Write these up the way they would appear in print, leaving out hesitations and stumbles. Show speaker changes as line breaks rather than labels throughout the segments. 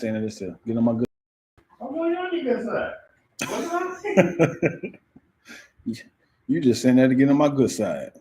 saying this to get on my good.
I'm on your good side.
You just saying that to get on my good side.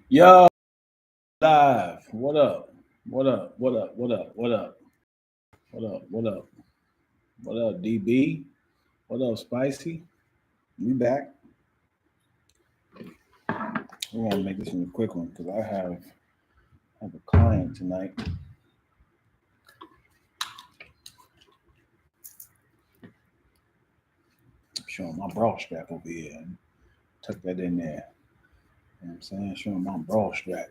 Yo, live. What up? What up? What up? What up? What up? What up? What up? What up, DB? What up, Spicy? We back. We're gonna make this one a quick one because I have a client tonight. I'm showing my bra strap over here. Tuck that in there. You know what I'm saying? Showing my bra strap.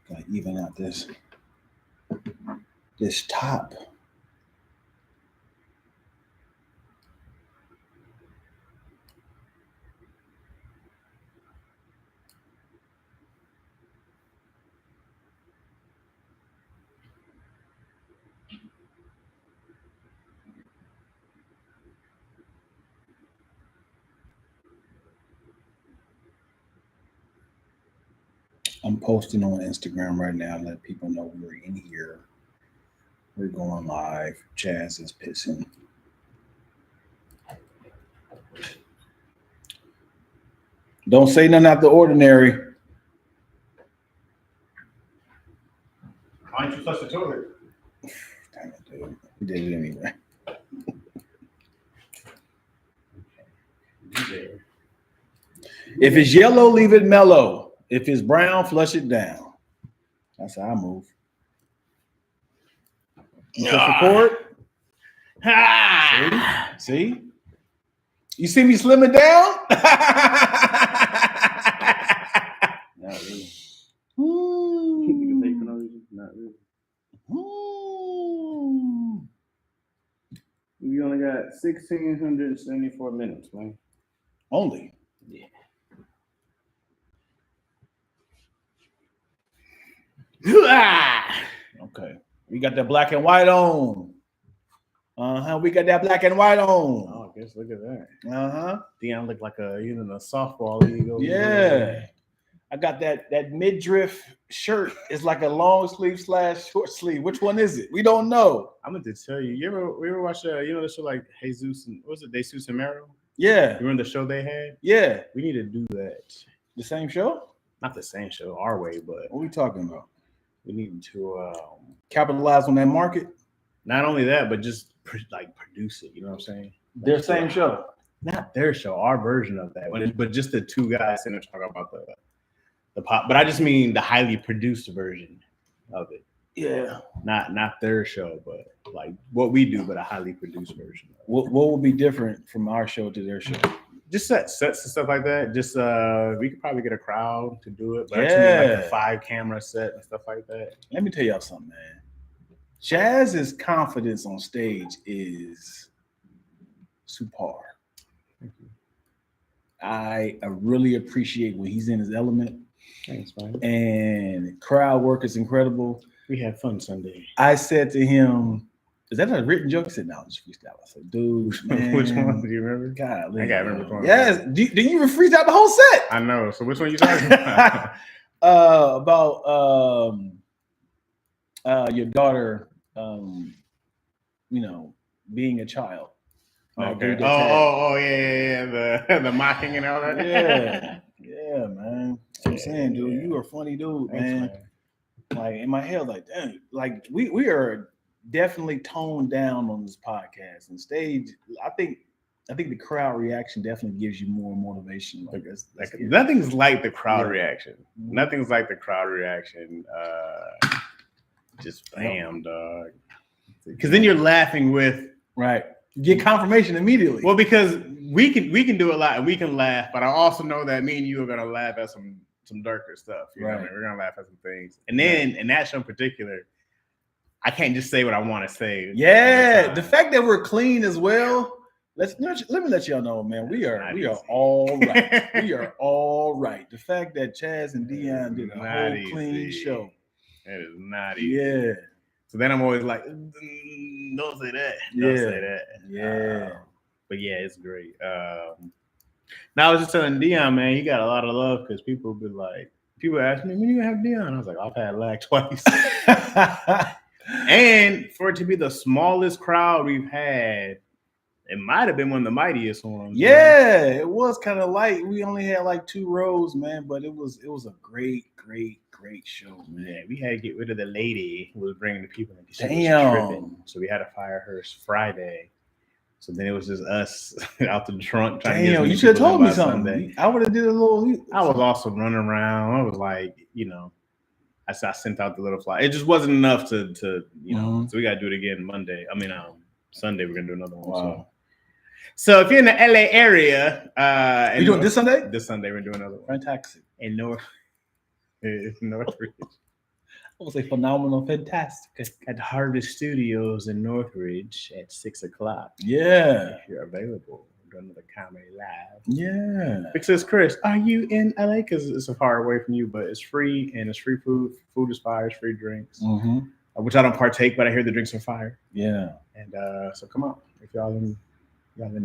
Gotta even out this top. I'm posting on Instagram right now, let people know we're in here. We're going live. Chaz is pissing. Don't say nothing out the ordinary.
Why don't you flush the toilet?
Damn it, dude. We did it anyway. If it's yellow, leave it mellow. If it's brown, flush it down. That's how I move. Press record. See? You see me slim it down? Not really.
Not really. We only got 1,674 minutes, man.
Only?
Yeah.
Okay. We got that black and white on. We got that black and white on.
Oh, I guess look at that. Dion look like a softball league over there.
I got that midriff shirt. It's like a long sleeve / short sleeve. Which one is it? We don't know.
I'm going to tell you. We ever watch the show like Jesus and what was it? Jesus and Mero?
Yeah.
You remember the show they had?
Yeah.
We need to do that.
The same show?
Not the same show, our way, but
what are we talking about?
We need to
capitalize on that market.
Not only that, but just produce it. You know what I'm saying?
Their same show.
Not their show, our version of that. But just the two guys sitting there talking about the pop. But I just mean the highly produced version of it.
Yeah.
Not their show, but like what we do, but a highly produced version.
What would be different from our show to their show?
Just sets and stuff like that. Just we could probably get a crowd to do it. But
yeah.
I just mean like a 5-camera set and stuff like that.
Let me tell y'all something, man. Chaz's confidence on stage is subpar.
Thank you.
I really appreciate when he's in his element.
Thanks, man.
And crowd work is incredible.
We had fun Sunday.
I said to him, "Is that a written joke?" He said, "No, just freestyle." I said, "Dude, man,
which one do you remember?"
God,
I gotta remember. One.
Yes. Did you even freestyle the whole set?
I know. So which one you talking about?
About your daughter, being a child.
Okay. Oh, yeah. The mocking and all that.
Yeah, man. I'm saying, dude, you are a funny dude, man. Like in my head, like, dang, like we are definitely toned down on this podcast and stage. I think the crowd reaction definitely gives you more motivation. Like,
nothing's like the crowd reaction. Nothing's like the crowd reaction. Just bam, dog. Because then you're laughing with
right. You get confirmation immediately.
Well, because we can do a lot and we can laugh, but I also know that me and you are gonna laugh at some darker stuff. You know what I mean? We're gonna laugh at some things, and then in that show in particular, I can't just say what I want to say.
Yeah, the fact that we're clean as well. Let me let y'all know, man. We are all right. We are all right. The fact that Chaz and Dion did a whole clean show.
That is not easy.
Yeah.
So then I'm always like, don't say that. Don't say that.
Yeah.
But yeah, it's great. Now I was just telling Dion, man, he got a lot of love because people ask me, when you have Dion? I was like, I've had Lack twice. And for it to be the smallest crowd we've had, it might have been one of the mightiest ones.
Yeah, it was kind of light. We only had like 2 rows, man, but it was a great show, man.
Yeah, we had to get rid of the lady who was bringing the people in.
She was
tripping, so we had to fire her Friday. So then it was just us out the trunk trying to get.
You should have told me something. Sunday. I would have did a little.
I was also running around. I was like, I sent out the little fly. It just wasn't enough to So we got to do it again Monday. Sunday we're gonna do another one.
Wow.
So if you're in the LA area,
you doing this Sunday?
This Sunday we're doing another one.
Fantastic.
In Northridge.
I would say phenomenal, fantastic.
At Harvest Studios in Northridge at 6:00.
Yeah.
If you're available, we're doing another comedy live.
Yeah.
Because Chris, are you in LA? Because it's so far away from you, but it's free and it's free food. Food is fire, it's free drinks. Which I don't partake, but I hear the drinks are fire.
Yeah.
And so come on. If y'all in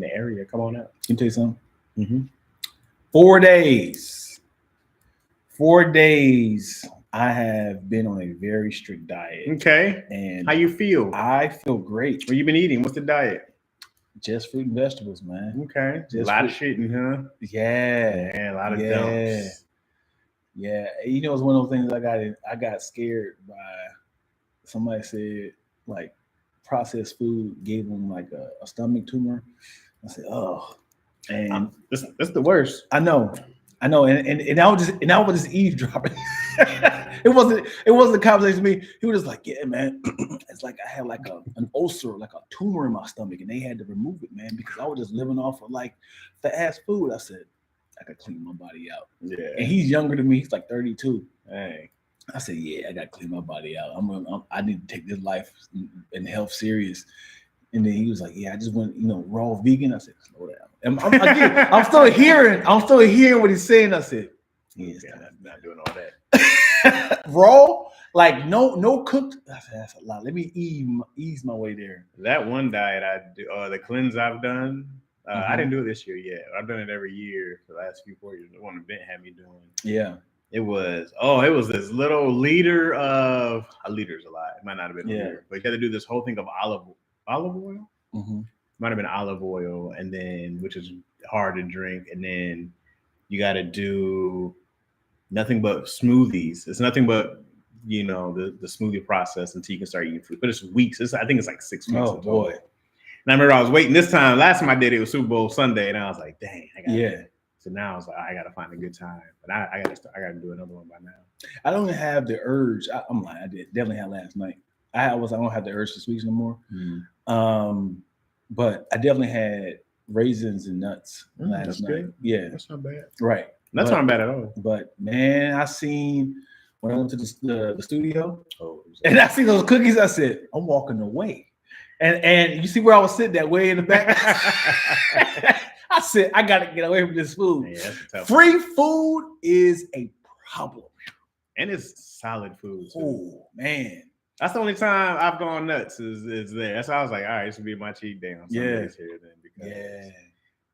the area, come on out.
Can I tell you something? 4 days. 4 days. I have been on a very strict diet.
Okay.
And
how you feel?
I feel great.
What you been eating? What's the diet?
Just fruit and vegetables, man.
Okay. Just a lot of shitting, huh?
Yeah.
A lot of dumps.
Yeah. It's one of those things I got scared by. Somebody said like processed food gave them like a stomach tumor. I said, oh, and
that's the worst.
I know, and I was just eavesdropping. It wasn't a conversation with me. He was just like, yeah, man, it's like I had like an ulcer, like a tumor in my stomach, and they had to remove it, man, because I was just living off of like fast food. I said, I could clean my body out.
Yeah,
and he's younger than me. He's like 32.
Hey.
I said, yeah, I got to clean my body out. I need to take this life and health serious. And then he was like, yeah, I just went, raw vegan. I said, slow down. I'm still hearing what he's saying. I said, yeah,
not doing all that.
Raw, like no cooked. I said, that's a lot. Let me ease my way there.
That one diet I do, the cleanse I've done, I didn't do it this year yet. I've done it every year for the last 4 years. The one event had me doing.
Yeah.
It was this little liter of a liter's a lot. It might not have been a liter, but you got to do this whole thing of olive oil. Might have been olive oil, and then which is hard to drink, and then you got to do nothing but smoothies. It's nothing but the smoothie process until you can start eating food. But it's weeks. I think it's like 6 weeks.
Oh boy!
And I remember I was waiting this time. Last time I did it was Super Bowl Sunday, and I was like, dang, I got So now I was like, I got to find a good time, but I got to do another one by now.
I don't have the urge. I'm lying. I definitely had last night. I don't have the urge to sweets no more. But I definitely had raisins and nuts last night. Good. Yeah,
that's not bad.
Right,
that's not bad at all.
But man, I seen when I went to the studio, and I see those cookies. I said, I'm walking away, and you see where I was sitting that way in the back. I said, I got to get away from this food. Yeah, that's a tough Free food is a problem.
And it's solid food.
Oh, man.
That's the only time I've gone nuts is there. That's why I was like, all right, this will be my cheat day on Sundays here then. Because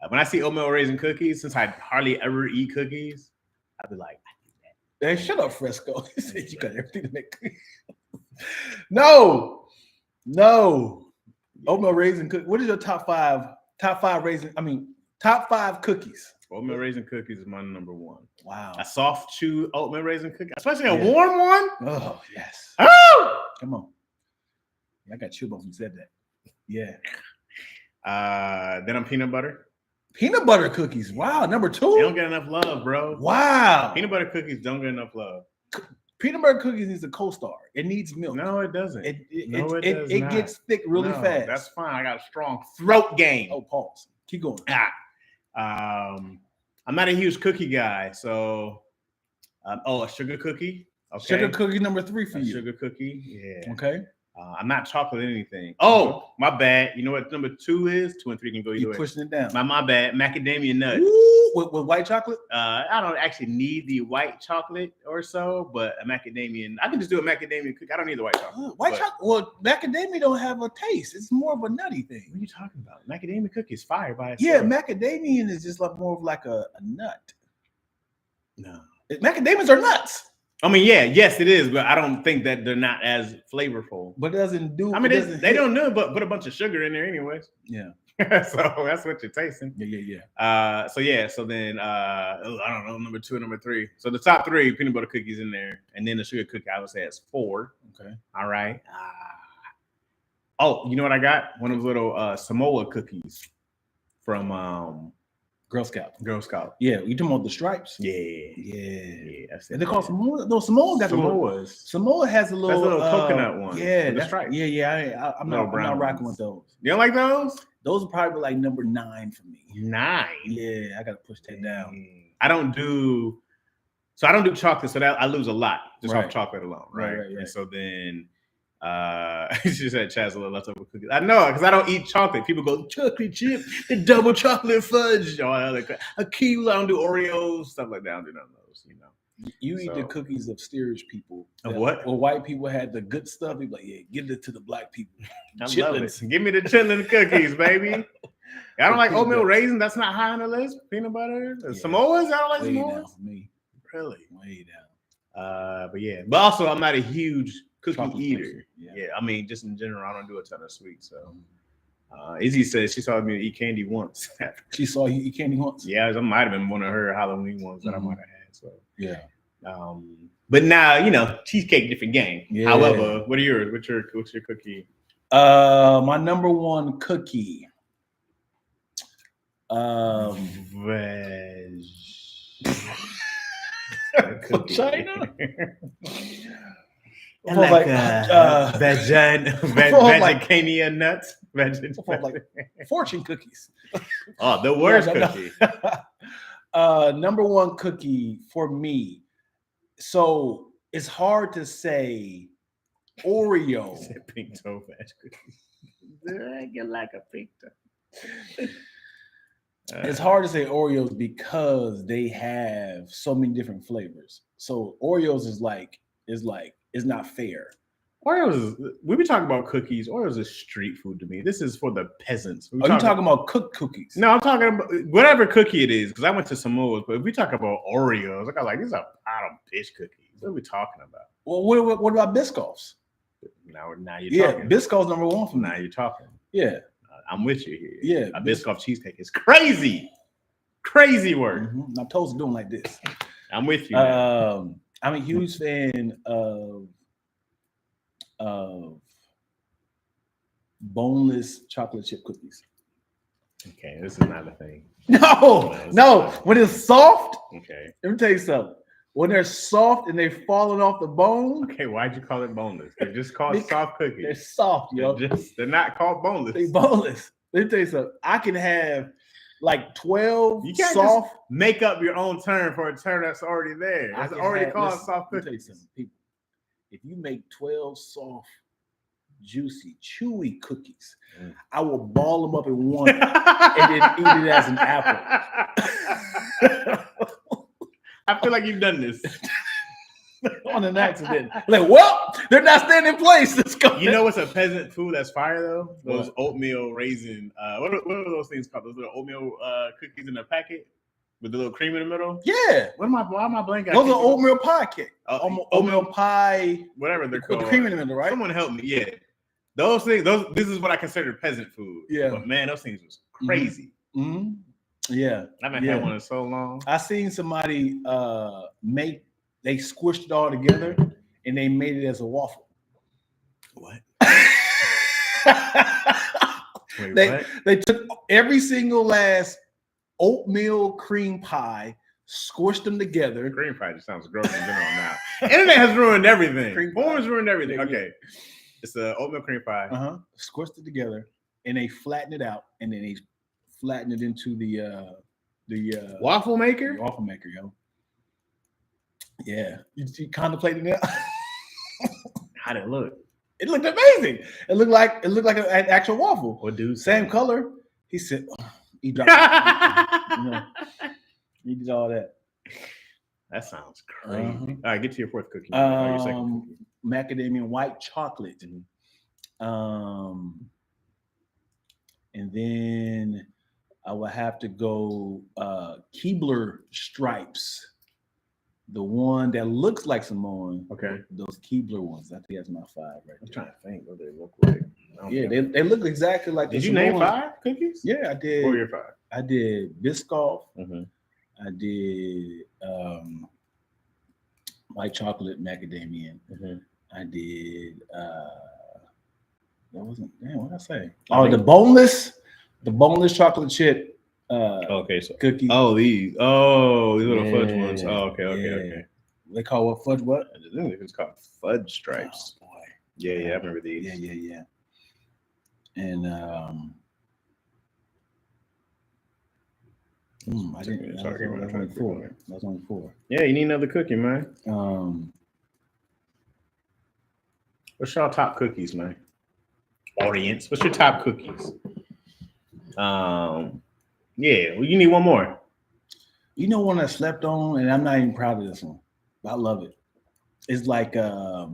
when I see oatmeal raisin cookies, since I hardly ever eat cookies, I'd be like, I need that.
Man, shut up, Fresco. You said you got everything to make cookies. No. Oatmeal raisin cookies. What is your top five raisin? Top 5 cookies.
Oatmeal raisin cookies is my number one.
Wow.
A soft chew oatmeal raisin cookie, especially a warm one.
Oh yes.
Oh,
come on. I got chill bumps when you said that. Yeah.
Then I'm peanut butter.
Peanut butter cookies. Wow, number 2.
They don't get enough love, bro.
Wow.
Peanut butter cookies don't get enough love.
Peanut butter cookies needs a co-star. It needs milk.
No, it doesn't.
It gets thick really fast.
That's fine. I got a strong throat game.
Oh, pause. Keep going.
I'm not a huge cookie guy, so a sugar cookie. Okay.
Sugar cookie number 3 for you.
Sugar cookie. Yeah.
Okay.
I'm not chocolate anything. Oh, my bad. You know what number 2 is? 2 and 3 can go either way.
Pushing it down.
My bad. Macadamia nuts.
Ooh, with white chocolate?
I don't actually need the white chocolate or so, but a macadamia. I can just do a macadamia cookie. I don't need the white chocolate.
White chocolate? Well, macadamia don't have a taste. It's more of a nutty thing.
What are you talking about? Macadamia cookie is fire by itself.
Yeah, macadamia is just like more of like a nut.
No.
Macadamias are nuts.
I mean, yes, it is, but I don't think that they're not as flavorful.
But it doesn't do.
I mean, they don't do it, but put a bunch of sugar in there, anyways.
Yeah.
So that's what you're tasting.
Yeah.
So then I don't know, number 2 and number 3. So the top 3 peanut butter cookies in there, and then the sugar cookie I would say it's 4.
Okay.
All right. Oh, you know what I got? One of those little Samoa cookies from
Girl Scout. Yeah, you talking about the stripes?
Yeah.
That's it. And they call Samoa. No, Samoa got
Samoas.
Samoa has a little
coconut one.
Yeah,
the stripes.
Yeah. I'm not rocking with those.
You don't like those?
Those are probably like number 9 for me.
9.
Yeah, I gotta push that down.
I don't do chocolate, so that I lose a lot just off chocolate alone, right? And so then she said Chaz a little leftover cookies. I know, because I don't eat chocolate. People go chocolate chip, the double chocolate fudge, all that other crap. A kilo, I don't do Oreos, stuff like that. I don't do none of those, you know.
You eat the cookies of steerage people.
Of what?
Well, white people had the good stuff. You're like, yeah, give it to the black people.
I love it. Give me the chitlin cookies, baby. I don't like oatmeal raisin. That's not high on the list. Peanut butter. Samoas, I don't like Samoas.
Down for me.
Really?
Way down.
But also I'm not a huge cookie eater.
Person.
Yeah, I mean, just in general, I don't do a ton of sweets. So Izzy says she saw me eat candy once.
She saw you eat candy once?
Yeah, it might have been one of her Halloween ones that I might have had. So
yeah.
But now, you know, cheesecake, different game.
Yeah.
However, what are yours? What's your cookie?
My number 1 cookie.
Veg.
China?
Vegania nuts.
Like fortune cookies.
Oh, the worst cookie.
Number 1 cookie for me. So it's hard to say Oreo.
Pink toe veg cookies. I get like a pink toe.
It's hard to say Oreos because they have so many different flavors. So Oreos is not fair.
Oreos, we be talking about cookies. Oreos is street food to me. This is for the peasants.
Are you talking about cooked cookies?
No, I'm talking about whatever cookie it is, because I went to Samoa's. But if we talk about Oreos, I got like, these are pot of fish cookies. What are we talking about?
Well, what about Biscoffs?
Now you're talking.
Yeah, Biscoffs number 1 for me.
Now you're talking.
Yeah.
I'm with you here.
Yeah.
A Biscoff cheesecake is crazy. Crazy work.
Mm-hmm. My toes are doing like this.
I'm with you.
I'm a huge fan of boneless chocolate chip cookies.
Okay, this is not a thing.
No. When it's soft,
okay.
Let me tell you something. When they're soft and they're falling off the bone.
Okay, why'd you call it boneless? They're just called soft cookies.
They're soft, yo.
They're not called boneless.
They're boneless. Let me tell you something. I can have like 12
you can't
soft.
Just make up your own term for a term that's already there. It's already called soft cookies.
Let me tell you something, people. If you make 12 soft, juicy, chewy cookies, I will ball them up in one and then eat it as an apple.
I feel like you've done this
on an accident. Like, well, they're not staying in place. Let's go.
You know what's a peasant food that's fire though? Those oatmeal raisin. What are those things called? Those little oatmeal cookies in a packet with the little cream in the middle.
Yeah.
Why am I blanking?
Those are oatmeal pie cake. Oatmeal pie.
Whatever they're called.
With cream in the middle, right?
Someone help me. Yeah. Those things. This is what I consider peasant food.
Yeah.
But man, those things was crazy.
Mm-hmm. Yeah,
I haven't had one in so long.
I seen somebody they squished it all together and they made it as a waffle.
What?
They took every single last oatmeal cream pie, squished them together.
Cream pie just sounds gross in general now. Internet has ruined everything. Porn's ruined everything. Okay. It's the oatmeal cream pie.
Squished it together and they flattened it out and then they flattened it into the
waffle maker?
Waffle maker, yo. Yeah. You contemplating that?
How'd it look?
It looked amazing. It looked like an actual waffle.
What dude?
Same color. He said, he dropped he did all that.
That sounds crazy. All right, get to your fourth cookie.
Your second cookie. Macadamia white chocolate. And then I would have to go Keebler stripes. The one that looks like Samoan.
Okay.
Those Keebler ones. I think that's my 5 right there.
I'm trying to think what they look like.
Yeah, they look exactly like.
Did you name 5 cookies?
Yeah, I did.
What were your 5?
I did Biscoff.
Mm-hmm.
I did white chocolate macadamia. Mm-hmm. I did. That wasn't. Damn, what did I say? Oh, the boneless chocolate chip.
Okay, so
cookie.
Oh, these little fudge ones. Oh, okay.
They call what fudge? What?
I think it's called fudge stripes.
Oh, boy.
Yeah, I remember these.
Yeah. And I didn't. That was only 4.
Yeah, you need another cookie, man. What's your top cookies, man? Audience, what's your top cookies? Yeah, well, you need one more.
You know one I slept on, and I'm not even proud of this one. I love it. It's like a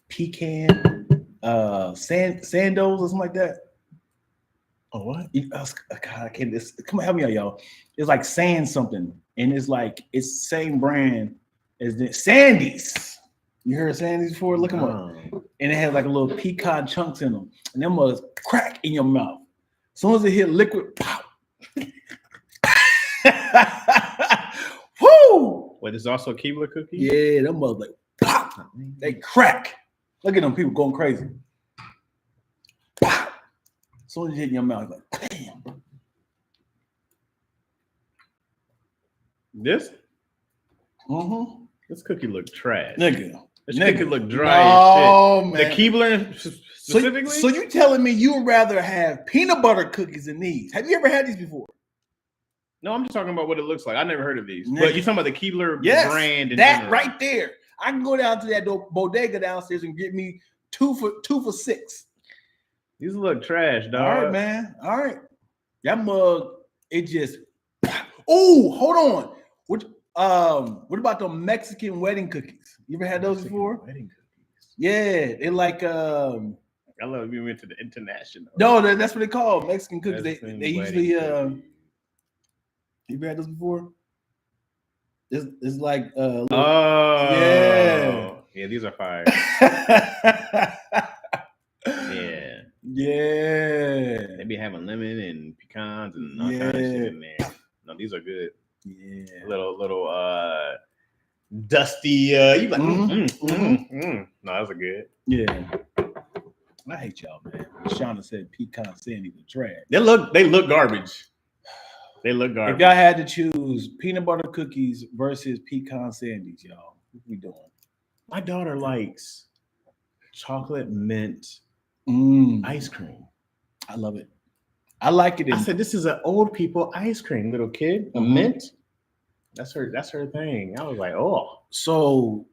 pecan sandos or something like that.
Oh, what?
God, I can't. Come on, help me out, y'all. It's like sand something, and it's the same brand as the Sandy's. You heard of Sandy's before? Look them up. And it has like a little pecan chunks in them, and them must crack in your mouth. As soon as it hit liquid, pop. Woo!
Wait, there's also a Keebler cookie?
Yeah, them must like pop. They crack. Look at them people going crazy. Pop. As soon as you hit in your mouth, like, damn.
This?
Mm-hmm.
This cookie look trash.
Nigga.
This cookie look dry as shit.
Man.
The Keebler specifically?
So you telling me you would rather have peanut butter cookies than these? Have you ever had these before?
No, I'm just talking about what it looks like. I never heard of these. Nigga. But you're talking about the Keebler brand.
That general. Right there. I can go down to that bodega downstairs and get me two for $6.
These look trash, dog.
All right, man. All right. That mug, it just. Oh, hold on. What about the Mexican wedding cookies? You ever had those before? Wedding cookies. Yeah, they're like. I
love you went to the international.
No, that's what they call Mexican cookies. They usually. You ever had those before? It's like.
Yeah, these are fire.
Yeah.
They be having lemon and pecans and all kinds of shit in there. No, these are good.
Yeah.
Little dusty. You like? No, those are good.
Yeah. I hate y'all, man. Shauna said pecan sandy was trash.
They look garbage. They look garbage.
If y'all had to choose peanut butter cookies versus pecan sandies, y'all, what we doing?
My daughter likes chocolate mint ice cream.
I love it. I like it.
I said, this is an old people ice cream, little kid. A mint. That's her thing. I was like, oh.
So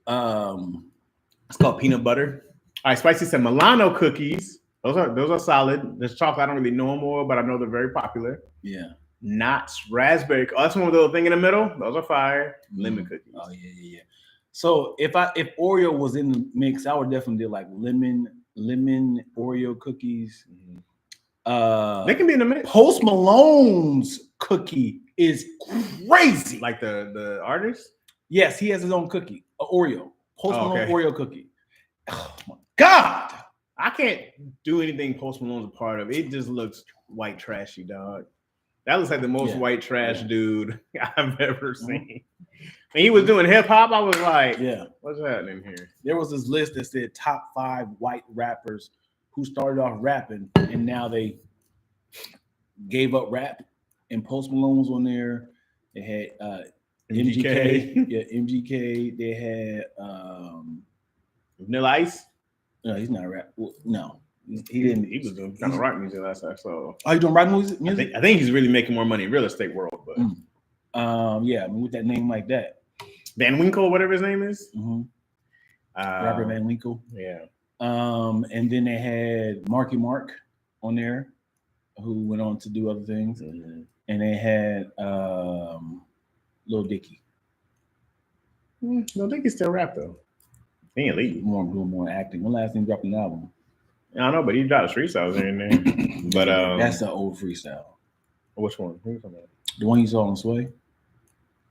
it's called peanut butter. All right, Spicy said Milano cookies. Those are solid. There's chocolate. I don't really know them more, but I know they're very popular.
Yeah.
Knott's raspberry. Oh, that's one with the little thing in the middle. Those are fire. Lemon cookies.
Oh yeah. So if Oreo was in the mix, I would definitely do like lemon Oreo cookies.
They can be in the mix.
Post Malone's cookie is crazy.
Like the artist?
Yes, he has his own cookie, Oreo. Post Malone Oreo cookie. Oh my God.
I can't do anything Post Malone's a part of. It just looks white trashy, dog. That looks like the most white trash dude I've ever seen. When he was doing hip hop, I was like, what's happening here?
There was this list that said top 5 white rappers who started off rapping and now they gave up rap. And Post Malone was on there. They had MGK. MGK. They had
Vanilla Ice.
No, he's not a rap. Well, no. He didn't.
He was doing kind of rock music last time. So
you doing rock music?
I think he's really making more money in real estate world. But
yeah, I mean, with that name like that,
Van Winkle, whatever his name is,
Robert Van Winkle.
Yeah.
And then they had Marky Mark on there, who went on to do other things, and they had Lil Dicky.
Lil Dicky still rap though. He ain't leave.
Doing more acting. When last time he dropped an album?
I don't know, but he dropped freestyles here and there. But
that's the old freestyle.
Which one? Who are you talking about?
The one you saw on Sway?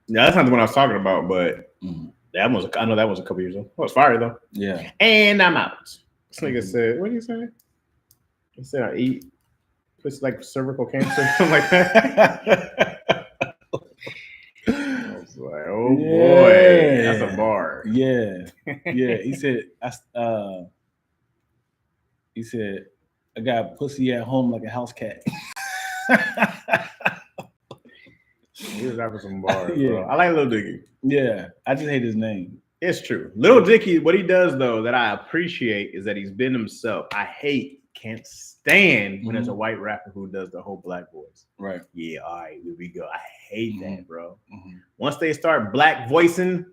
Yeah, that's not the one I was talking about, but that was I know that was a couple years ago. Oh, it's fire though.
Yeah.
And I'm out. This nigga said, what did he say? He said I eat pussy like cervical cancer, something like that. I was like, oh boy, that's a bar.
Yeah. Yeah. He said, I got pussy at home like a house cat.
He was after some bars, bro. I like Lil Dicky.
Yeah. I just hate his name.
It's true. Lil Dicky, what he does though that I appreciate is that he's been himself. Can't stand when there's a white rapper who does the whole black voice.
Right.
Yeah, all right, here we go. I hate that, bro. Once they start black voicing,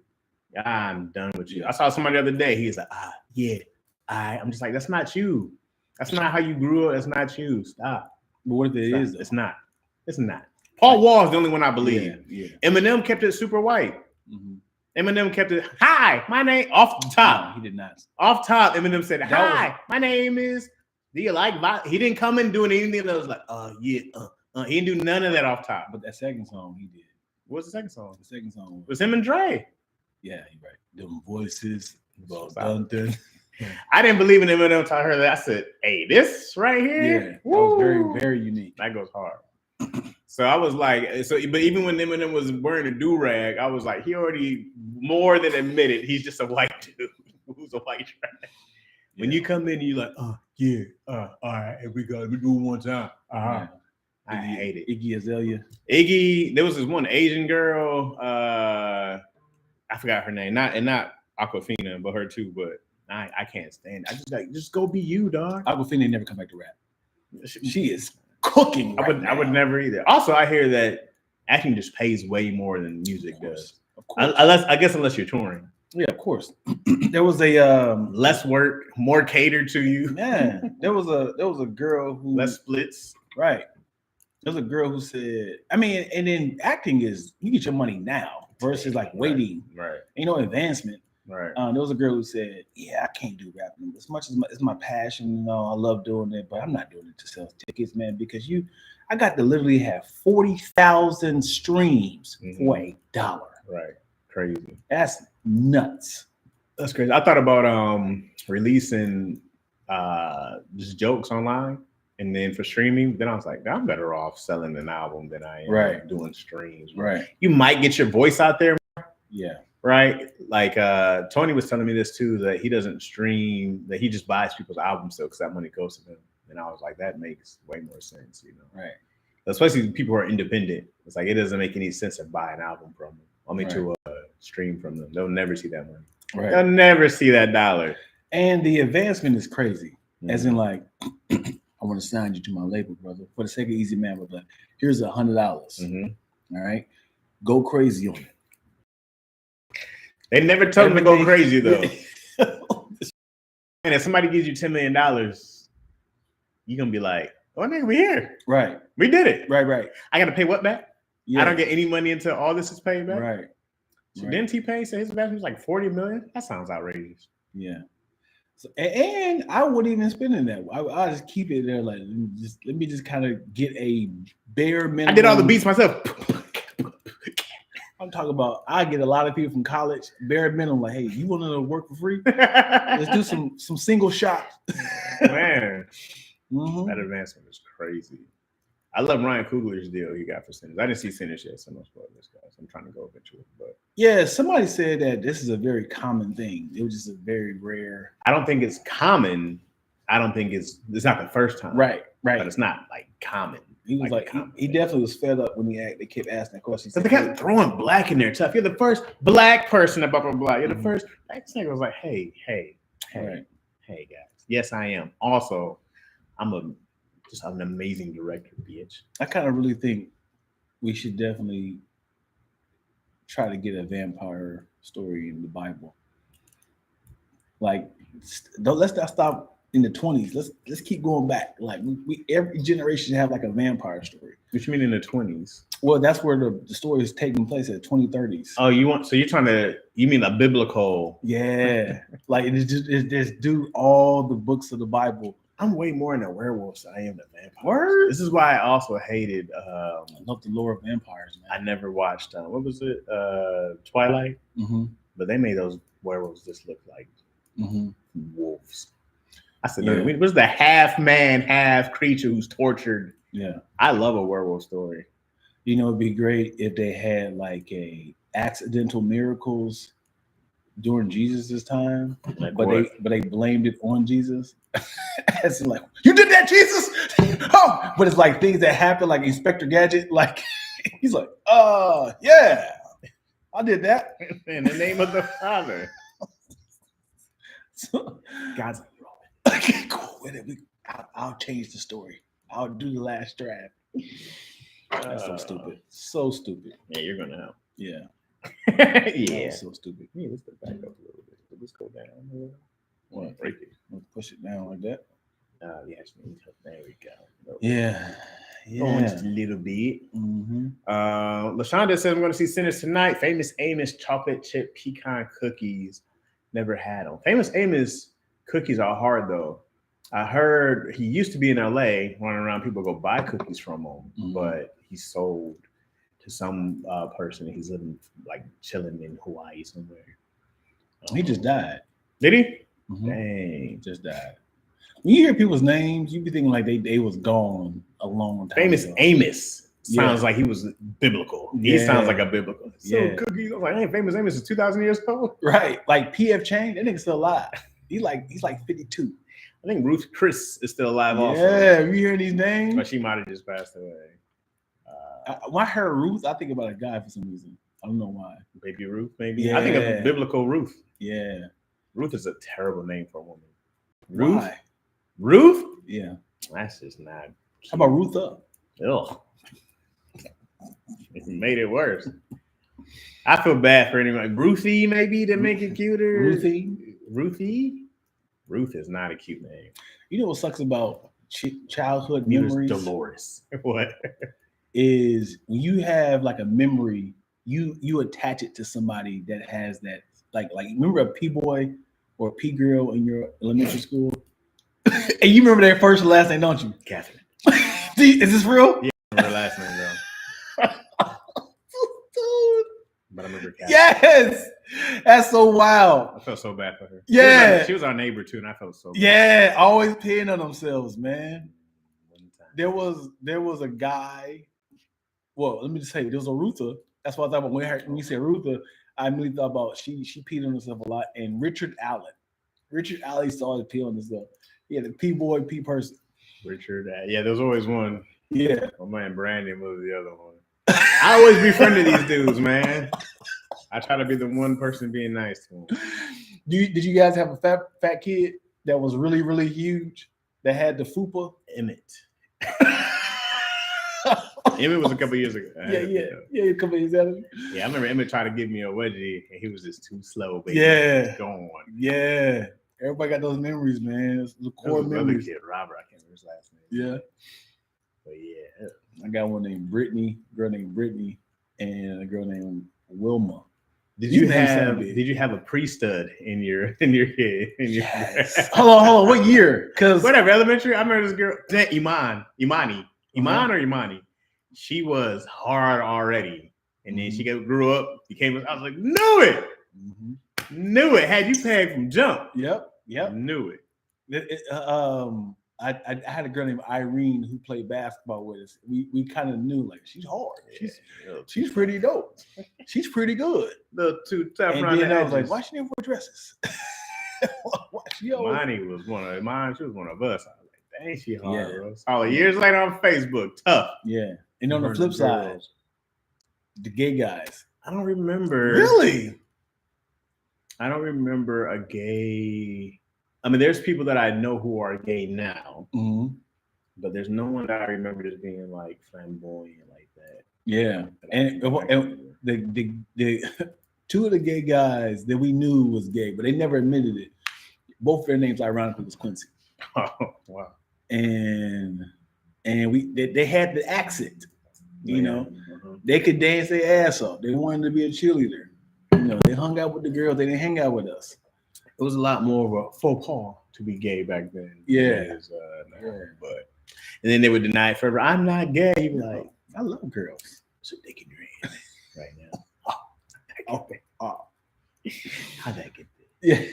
I'm done with you. I saw somebody the other day. He's like, I'm just like, that's not you. That's not how you grew up. That's not you. Stop.
But what if it is?
It's not. It's not. Paul Wall's the only one I believe.
Yeah.
Eminem kept it super white. Eminem kept it, hi, my name, off the top.
No, he did not.
Off top, Eminem said, hi, my name is, do you like, he didn't come in doing anything that was like, he didn't do none of that off top.
But that second song he did.
What's the second song?
The second song
was him and Dre.
Yeah, you're right. Them voices.
Dun. I didn't believe in Eminem until I heard that. I said, hey, this right here?
Yeah, that was very, very unique.
That goes hard. So I was like, but even when Eminem was wearing a do-rag, I was like, he already more than admitted he's just a white dude who's a white trash. When you come in and you're like, all right, here we go. Let me do it one time. I hate it.
Iggy Azalea.
Iggy, there was this one Asian girl, I forgot her name, not Aquafina, but her too, but I can't stand it. I just like, just go be you, dog.
Aquafina never come back to rap. She is cooking.
I would never either. Also, I hear that acting just pays way more than music does.
Of course.
Unless you're touring.
Yeah, of course. There was a
less work, more catered to you.
Yeah. There was a girl who
less splits.
Right. There was a girl who said, I mean, and then acting is you get your money now versus like waiting.
Right.
Advancement.
Right.
There was a girl who said, yeah, I can't do rapping as much as it's my passion. I love doing it, but I'm not doing it to sell tickets, man, because I got to literally have 40,000 streams for $1.
Right. Crazy.
That's nuts.
That's crazy. I thought about releasing just jokes online and then for streaming. Then I was like, I'm better off selling an album than I am doing streams.
Right.
You might get your voice out there.
Yeah.
Right. Like Tony was telling me this too, that he doesn't stream, that he just buys people's albums still because that money goes to him. And I was like, that makes way more sense,
Right.
Especially people who are independent. It's like it doesn't make any sense to buy an album from them. To stream from them. They'll never see that money.
Right.
They'll never see that dollar.
And the advancement is crazy. As in, like, I want to sign you to my label, brother. For the sake of easy man, but here's $100. All right. Go crazy on it.
They never told them to go crazy though. And if somebody gives you $10 million, you're gonna be like, oh nigga, we here.
Right.
We did it.
Right.
I gotta pay what back?
Yeah.
I don't get any money until all this is paid back.
Right.
So didn't T-Pain say his investment was like $40 million? That sounds outrageous.
Yeah. So, and I wouldn't even spend it that way. I just keep it there. Like, let me just kind of get a bare minimum.
I did all the beats myself.
I'm talk about. I get a lot of people from college, bare minimum, like, hey, you want to work for free? Let's do some single shots.
Man, that advancement is crazy. I love Ryan Coogler's deal he got for Sinners. I didn't see Sinners yet, so no spoilers, guys. I'm trying to go eventually, but
yeah, somebody said that this is a very common thing. It was just a very rare.
I don't think it's common. I don't think it's not the first time.
Right.
But it's not like common.
He was like he definitely was fed up when they kept asking that question.
But they kept throwing black in there tough. You're the first black person, blah, blah, blah. You're the first. That nigga was like, hey, guys. Yes, I am. Also, I'm just an amazing director, bitch.
I kind of really think we should definitely try to get a vampire story in the Bible. Like, let's not stop in the 20s. Let's keep going back. Like we every generation have like a vampire story.
What you mean in the 20s?
Well, that's where the story is taking place at 2030s.
Oh, you mean a biblical?
Yeah, like it's just do all the books of the Bible.
I'm way more into werewolves than I am the vampires. This is why I also hated.
I love the lore of vampires, man.
I never watched what was it? Twilight. But they made those werewolves just look like wolves. I said, no, it was the half man, half creature who's tortured.
Yeah,
I love a werewolf story.
You know, it'd be great if they had like a accidental miracles during Jesus' time,
like
but they blamed it on Jesus. It's like, you did that, Jesus. Oh, but it's like things that happen, like Inspector Gadget. Like he's like, yeah, I did that
in the name of the Father.
So,
God's
like, okay, cool with it. I'll change the story. I'll do the last draft. That's so stupid. So stupid.
Yeah, you're gonna help.
Yeah.
Yeah.
So stupid.
Yeah, let's go back up a little bit. Let's go down a little.
What? Break it. Let's push it down like that.
Yes. There we go.
Yeah.
Just a little bit. LaShonda says I'm going to see Sinners tonight. Famous Amos chocolate chip pecan cookies. Never had them. Famous Amos cookies are hard though. I heard he used to be in LA, running around. People go buy cookies from him, but he sold to some person. He's living like chilling in Hawaii somewhere.
He just died.
Did he?
Dang, just died. When you hear people's names, you be thinking like they was gone a long time.
Famous
ago.
Amos sounds like he was biblical. He sounds like a biblical.
So
cookies. I was like, hey, Famous Amos is 2,000 years old.
Right. Like PF Chang, that nigga's still alive. He's like 52.
I think Ruth Chris is still alive also.
Yeah, you hearing these names?
But she might have just passed away.
When I heard Ruth, I think about a guy for some reason. I don't know why.
Baby Ruth, maybe?
Yeah.
I think of biblical Ruth.
Yeah.
Ruth is a terrible name for a woman.
Ruth? Why?
Ruth?
Yeah.
That's just not cute.
How about Ruth up?
Ugh. It made it worse. I feel bad for anyone. Ruthie, maybe, to make it cuter. Ruthie? Ruth is not a cute name.
You know what sucks about childhood
Neither
memories?
is Dolores. What?
Is when you have like a memory, you attach it to somebody that has that, like remember a P-boy or a P-girl in your elementary school? And you remember their first and last name, don't you?
Catherine.
Is this real?
Yeah, I remember her last name, though. But I remember Catherine.
Yes! That's so wild.
I felt so bad for her.
Yeah.
She was our neighbor, too, and I felt so bad.
Yeah, always peeing on themselves, man. There was a guy. Well, let me just say, there was a Ruther. That's what I thought about when you said Ruther. I immediately thought about she peed on herself a lot. And Richard Allen saw it pee on himself. He had a P-boy, P-person.
Richard, yeah, there's always one.
Yeah.
My man Brandon was the other one. I always befriended these dudes, man. I try to be the one person being nice to them.
Did you guys have a fat kid that was really, really huge that had the fupa?
Emmett. Emmett was a couple years ago.
Yeah, a couple years ago.
Yeah, I remember Emmett tried to give me a wedgie, and he was just too slow. Baby.
Yeah,
going.
Yeah, everybody got those memories, man. It's the core memories.
Kid, Robert, I can't remember his last name.
Yeah,
but yeah,
I got one named Brittany, girl named Brittany, and a girl named Wilma.
Did you have a pre-stud in your kid?
Yes. hold on. What year? Because
whatever, elementary. I remember this girl, Imani. She was hard already, And then she grew up, became. I was like, knew it. Knew it. Had you pegged from jump.
Yep.
Knew it.
I had a girl named Irene who played basketball with us. We kind of knew like she's hard. She's pretty dope. She's pretty good.
The two tough
and
around
then
the
I
edges.
was like, why she didn't wear dresses?
She was one of mine. She was one of us. I was like, dang, she hard, bro. So years later on Facebook, tough.
Yeah. And on the flip side, the gay guys.
I don't remember.
Really?
I don't remember a gay. I mean, there's people that I know who are gay now, but there's no one that I remember just being like flamboyant like that.
Yeah, and the two of the gay guys that we knew was gay, but they never admitted it. Both their names, ironically, was Quincy.
Oh wow!
And they had the accent. You know, they could dance their ass off. They wanted to be a cheerleader. You know, they hung out with the girls. They didn't hang out with us.
It was a lot more of a faux pas to be gay back then. But and then they would deny it forever. I'm not gay. You'd be like, I love girls. So they can dream right now. How'd that get there?
Yeah.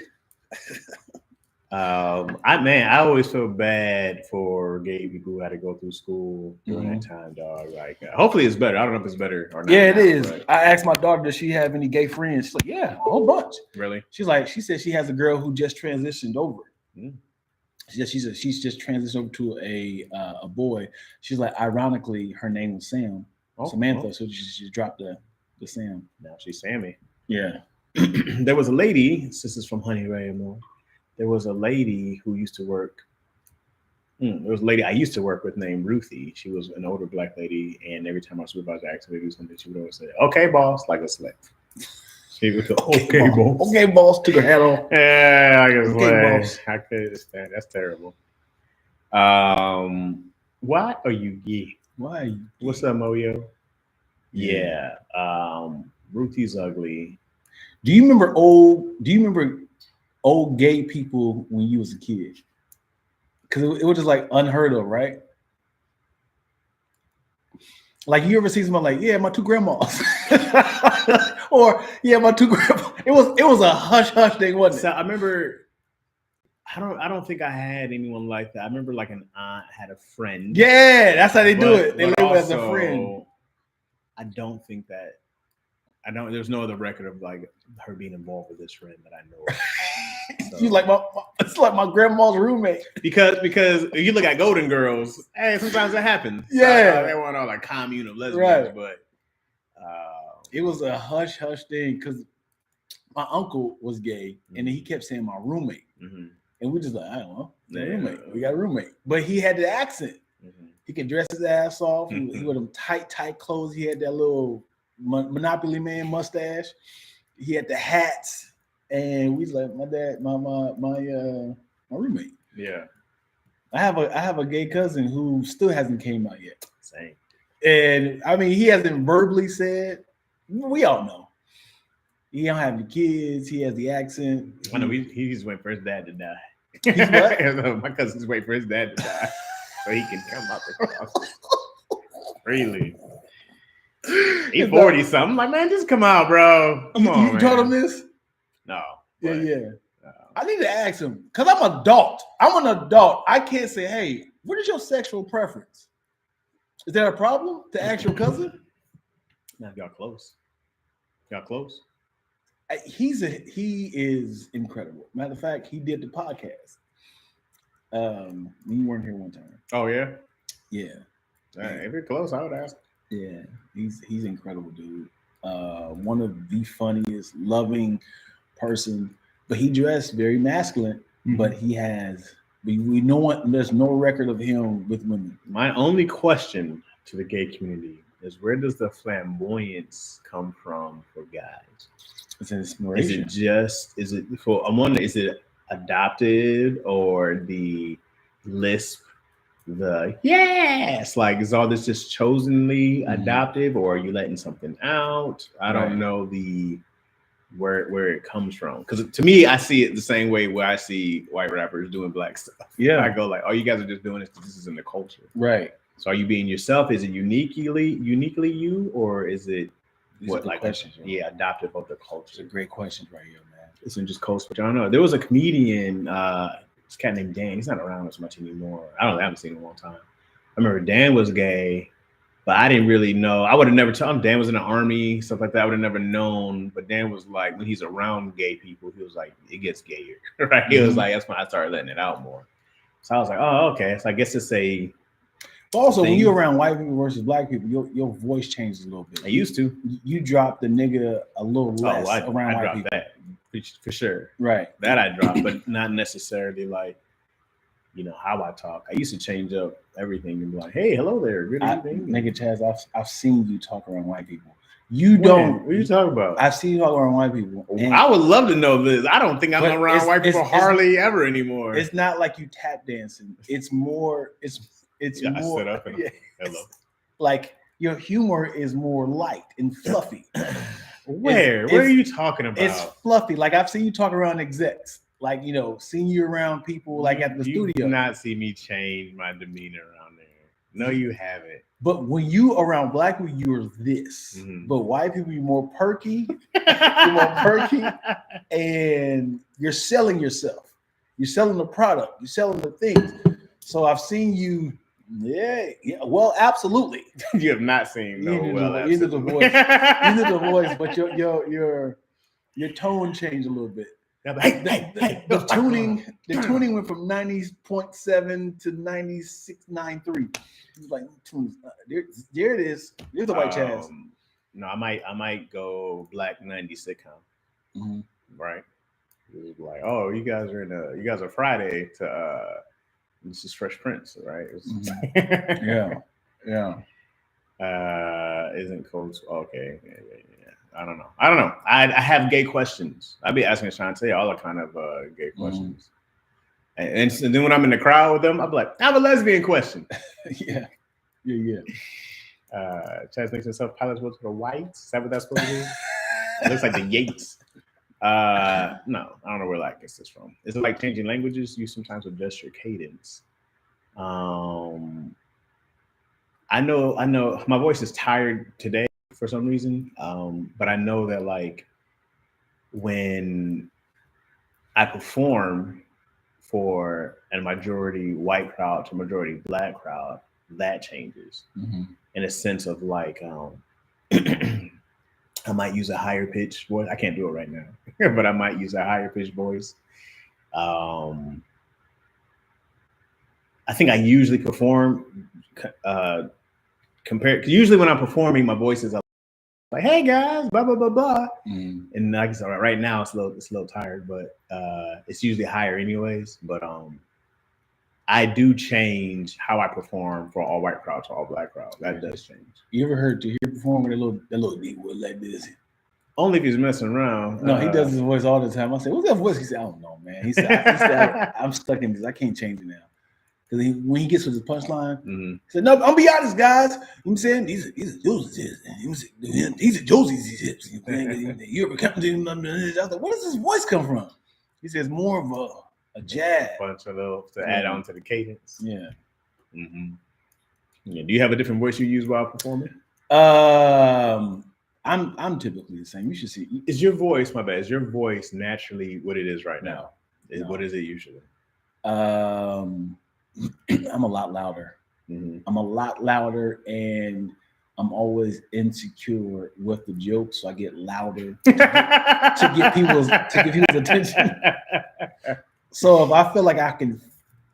I always feel bad for gay people who had to go through school during that time, dog. Like, hopefully it's better. I don't know if it's better or not.
Yeah, it is. But I asked my daughter, does she have any gay friends? She's like, yeah, a whole bunch.
Really?
She said she has a girl who just transitioned over. She's just transitioned over to a boy. She's like, ironically, her name was Sam, Samantha. So she dropped the Sam.
Now she's Sammy.
Yeah.
There was a lady. This is from Honey Ray and More. There was a lady who used to work. There was a lady I used to work with named Ruthie. She was an older black lady, and every time our supervisor asked her to do something, she would always say, "Okay, boss," like a slave. She would go, "Okay, boss."
Okay, boss. Took her hat off.
Yeah, I guess. Okay, boss. I could understand. That's terrible. Why are you gay?
Why? Are you gay?
What's up, Moyo? Yeah. Ruthie's ugly.
Do you remember old gay people when you was a kid? Because it was just like unheard of, right? Like you ever see someone like, yeah, my two grandmas, or yeah, my two grandmas. It was a hush thing, wasn't it?
So I remember. I don't think I had anyone like that. I remember like an aunt had a friend.
Yeah, that's how they do it. They live as a friend.
I don't think that. There's no other record of like her being involved with this friend that I know of. So.
She's like it's like my grandma's roommate.
Because if you look at Golden Girls, hey, sometimes that happens.
Yeah,
they weren't all like commune of lesbians, right. But
it was a hush thing because my uncle was gay, and then he kept saying my roommate, and we just like, I don't know, roommate. We got a roommate, but he had the accent. He could dress his ass off. He wore them tight clothes. He had that little Monopoly Man mustache. He had the hats, and we was like, my dad, my roommate.
Yeah,
I have a gay cousin who still hasn't came out yet.
Same.
And I mean, he hasn't verbally said. We all know he don't have any kids. He has the accent.
I know he's waiting for his dad to die.
He's what?
My cousin's waiting for his dad to die so he can come out the closet freely. He's 40 something. Like, man, just come out, bro. Come on,
you told him this?
No.
Yeah. No. I need to ask him because I'm an adult. I'm an adult. I can't say, hey, what is your sexual preference? Is that a problem to ask your cousin?
No, y'all close. Y'all close.
He is incredible. Matter of fact, he did the podcast. You weren't here one time.
Oh yeah.
Yeah.
If you're close, I would ask.
Yeah, he's incredible, dude. One of the funniest, loving person, but he dressed very masculine. But we know there's no record of him with women. My only question to the gay community is, where does the flamboyance come from for guys? It's an inspiration.
Is it adopted, or the lisp? Like, is all this just chosenly adoptive, or are you letting something out? I don't know where it comes from, because to me, I see it the same way where I see white rappers doing black stuff. Yeah, I go like, oh, you guys are just doing this because this is in the culture, right? So are you being yourself? Is it uniquely you, or is it
These are good questions.
Yeah, adoptive of the culture.
These are great questions right here, man.
This one just coast, but I don't know. There was a comedian, this cat named Dan. He's not around as much anymore. I haven't seen him in a long time. I remember Dan was gay, but I didn't really know. I would have never told him. Dan was in the army, stuff like that. I would have never known. But Dan was like, when he's around gay people, he was like, it gets gayer, right? He was like, that's when I started letting it out more. So I was like, oh, okay. So I guess it's a.
But also, when you're around white people versus black people, your voice changes a little bit.
I used to.
You drop the nigga a little less around white people.
That for sure.
Right.
That I dropped, but not necessarily like, how I talk. I used to change up everything and be like, hey, hello there. Good evening.
Nigga Chaz, I've seen you talk around white people. You don't.
What are you talking about?
I've seen you talk around white people.
I would love to know this. I don't think I'm around white people hardly ever anymore.
It's not like you tap dancing. It's more. It's more.
I sit up and hello.
Like your humor is more light and fluffy.
Where are you talking about?
It's fluffy. Like I've seen you talk around execs. Like seeing you around people like at the studio.
You do not see me change my demeanor around there. No, you haven't.
But when you around black people, you're this. Mm-hmm. But white people, you're more perky. You're more perky, and you're selling yourself. You're selling the product. You're selling the things. So I've seen you. Yeah. Well, absolutely.
You have not seen
either the voice, but your tone changed a little bit. The tuning went from 90.7 to 96.93. He's like, there it is. There's the white Chaz.
No, I might go Black 90s sitcom. Right. It was like, oh, you guys are Friday to this is Fresh Prince, right?
Yeah.
Isn't Coach okay? Yeah. I don't know. I have gay questions. I'd be asking Shantae all the kind of gay questions. And then when I'm in the crowd with them, I'm like, I have a lesbian question.
Yeah.
Chaz makes himself palatable to the whites. Is that what that's supposed to be? It looks like the Yates. No, I don't know where that gets this from. Is it like changing languages? You sometimes adjust your cadence. I know my voice is tired today for some reason. But I know that like when I perform for a majority white crowd to majority black crowd, that changes in a sense of like, I might use a higher pitched voice. I can't do it right now, but I might use a higher pitched voice. I think I usually perform compared. Usually when I'm performing, my voice is like, "Hey guys, blah blah blah blah," and like I said, right now it's a little tired, but it's usually higher anyways. But I do change how I perform for all white crowd to all black crowd. That does change.
You ever heard to hear perform with that little deep voice like this?
Only if he's messing around.
No, he does his voice all the time. I say, "What's that voice?" He said, "I don't know, man." He said, "I'm stuck in this. I can't change it now." Because when he gets with his punchline, he said, "No, I'm be honest, guys. You know what I'm saying these are Josie's hips. These are Josie's hips. You ever come to? I was like, where does this voice come from?" He says, "More of a jazz,
bunch of little to add on to the cadence."
Yeah.
Yeah. Do you have a different voice you use while performing?
I'm typically the same. You should see.
Is your voice, my bad? Is your voice naturally what it is right now?
No.
What is it usually?
I'm a lot louder. I'm a lot louder, and I'm always insecure with the jokes, so I get louder to get people's attention. So if I feel like I can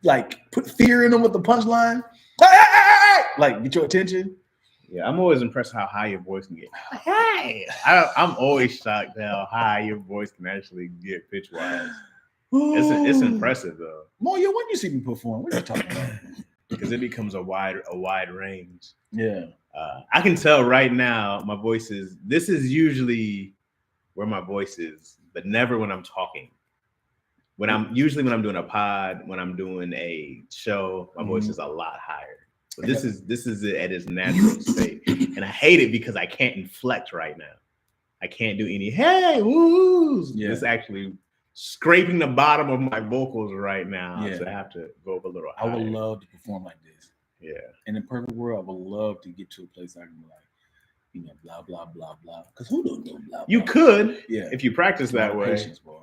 like put fear in them with the punchline, like get your attention.
Yeah, I'm always impressed how high your voice can get. Hey, I'm always shocked how high your voice can actually get pitch wise. It's impressive though.
Moya, when you see me perform, what are you talking about?
Because it becomes a wide range.
Yeah.
I can tell right now my voice is. This is usually where my voice is, but never when I'm talking. When I'm doing a pod, when I'm doing a show, my voice is a lot higher. But this is it at its natural state, and I hate it because I can't inflect right now. I can't do any hey woos. Yeah. It's actually scraping the bottom of my vocals right now, so I have to go up a little higher.
I would love to perform like this.
Yeah.
In the perfect world, I would love to get to a place I can be like, you know, blah blah blah blah. Because who don't do blah?
You
blah,
could,
blah. Yeah,
if you practice that way.
Patience, boy.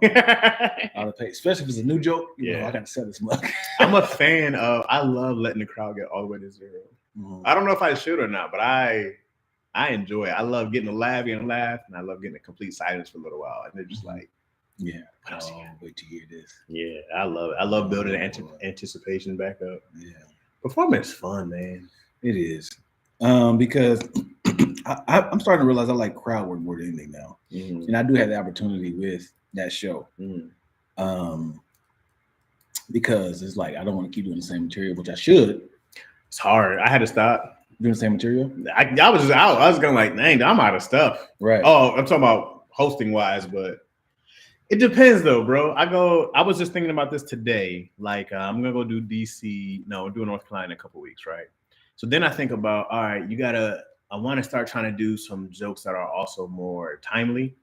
All the patience, especially if it's a new joke. You know, I gotta set this mug.
I'm a fan of. I love letting the crowd get all the way to zero. Mm-hmm. I don't know if I should or not, but I enjoy it. I love getting a laugh, and I love getting a complete silence for a little while, and they're just like,
yeah, wait to hear this.
Yeah, I love it. I love building anticipation back up. Yeah, performance is fun, man.
It is, because I'm starting to realize I like crowd work more than anything now, and I do have the opportunity with that show, because it's like I don't want to keep doing the same material, which I should.
It's hard. I had to stop
doing the same material.
I was going like, dang, I'm out of stuff.
Right.
Oh, I'm talking about hosting wise, but it depends though, bro. I was just thinking about this today. Like, I'm gonna go do do North Carolina in a couple weeks, right? So then I think about, all right, I want to start trying to do some jokes that are also more timely,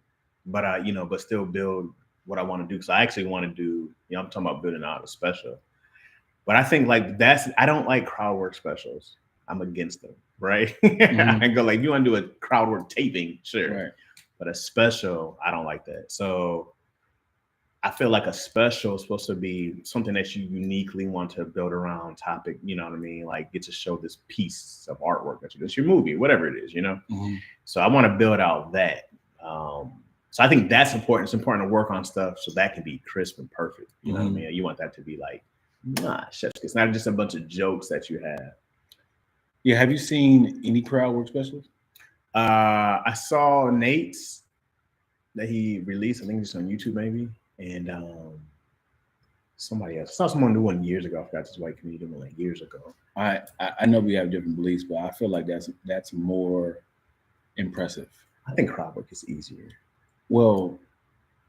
but but still build what I want to do. Because I actually want to do, I'm talking about building out a special. But I think like I don't like crowd work specials. I'm against them, right? I go like, you want to do a crowd work taping, sure. Right. But a special, I don't like that. So I feel like a special is supposed to be something that you uniquely want to build around topic, you know what I mean? Like get to show this piece of artwork that you do. It's your movie, whatever it is, So I want to build out that. So I think that's important. It's important to work on stuff so that can be crisp and perfect. You know what I mean? You want that to be like, chef's kiss. Not just a bunch of jokes that you have.
Yeah. Have you seen any crowd work specials?
I saw Nate's that he released. I think just on YouTube maybe. And somebody else. I saw someone do one years ago. I forgot this white comedian one like years ago.
I know we have different beliefs, but I feel like that's more impressive.
I think crowd work is easier.
Well,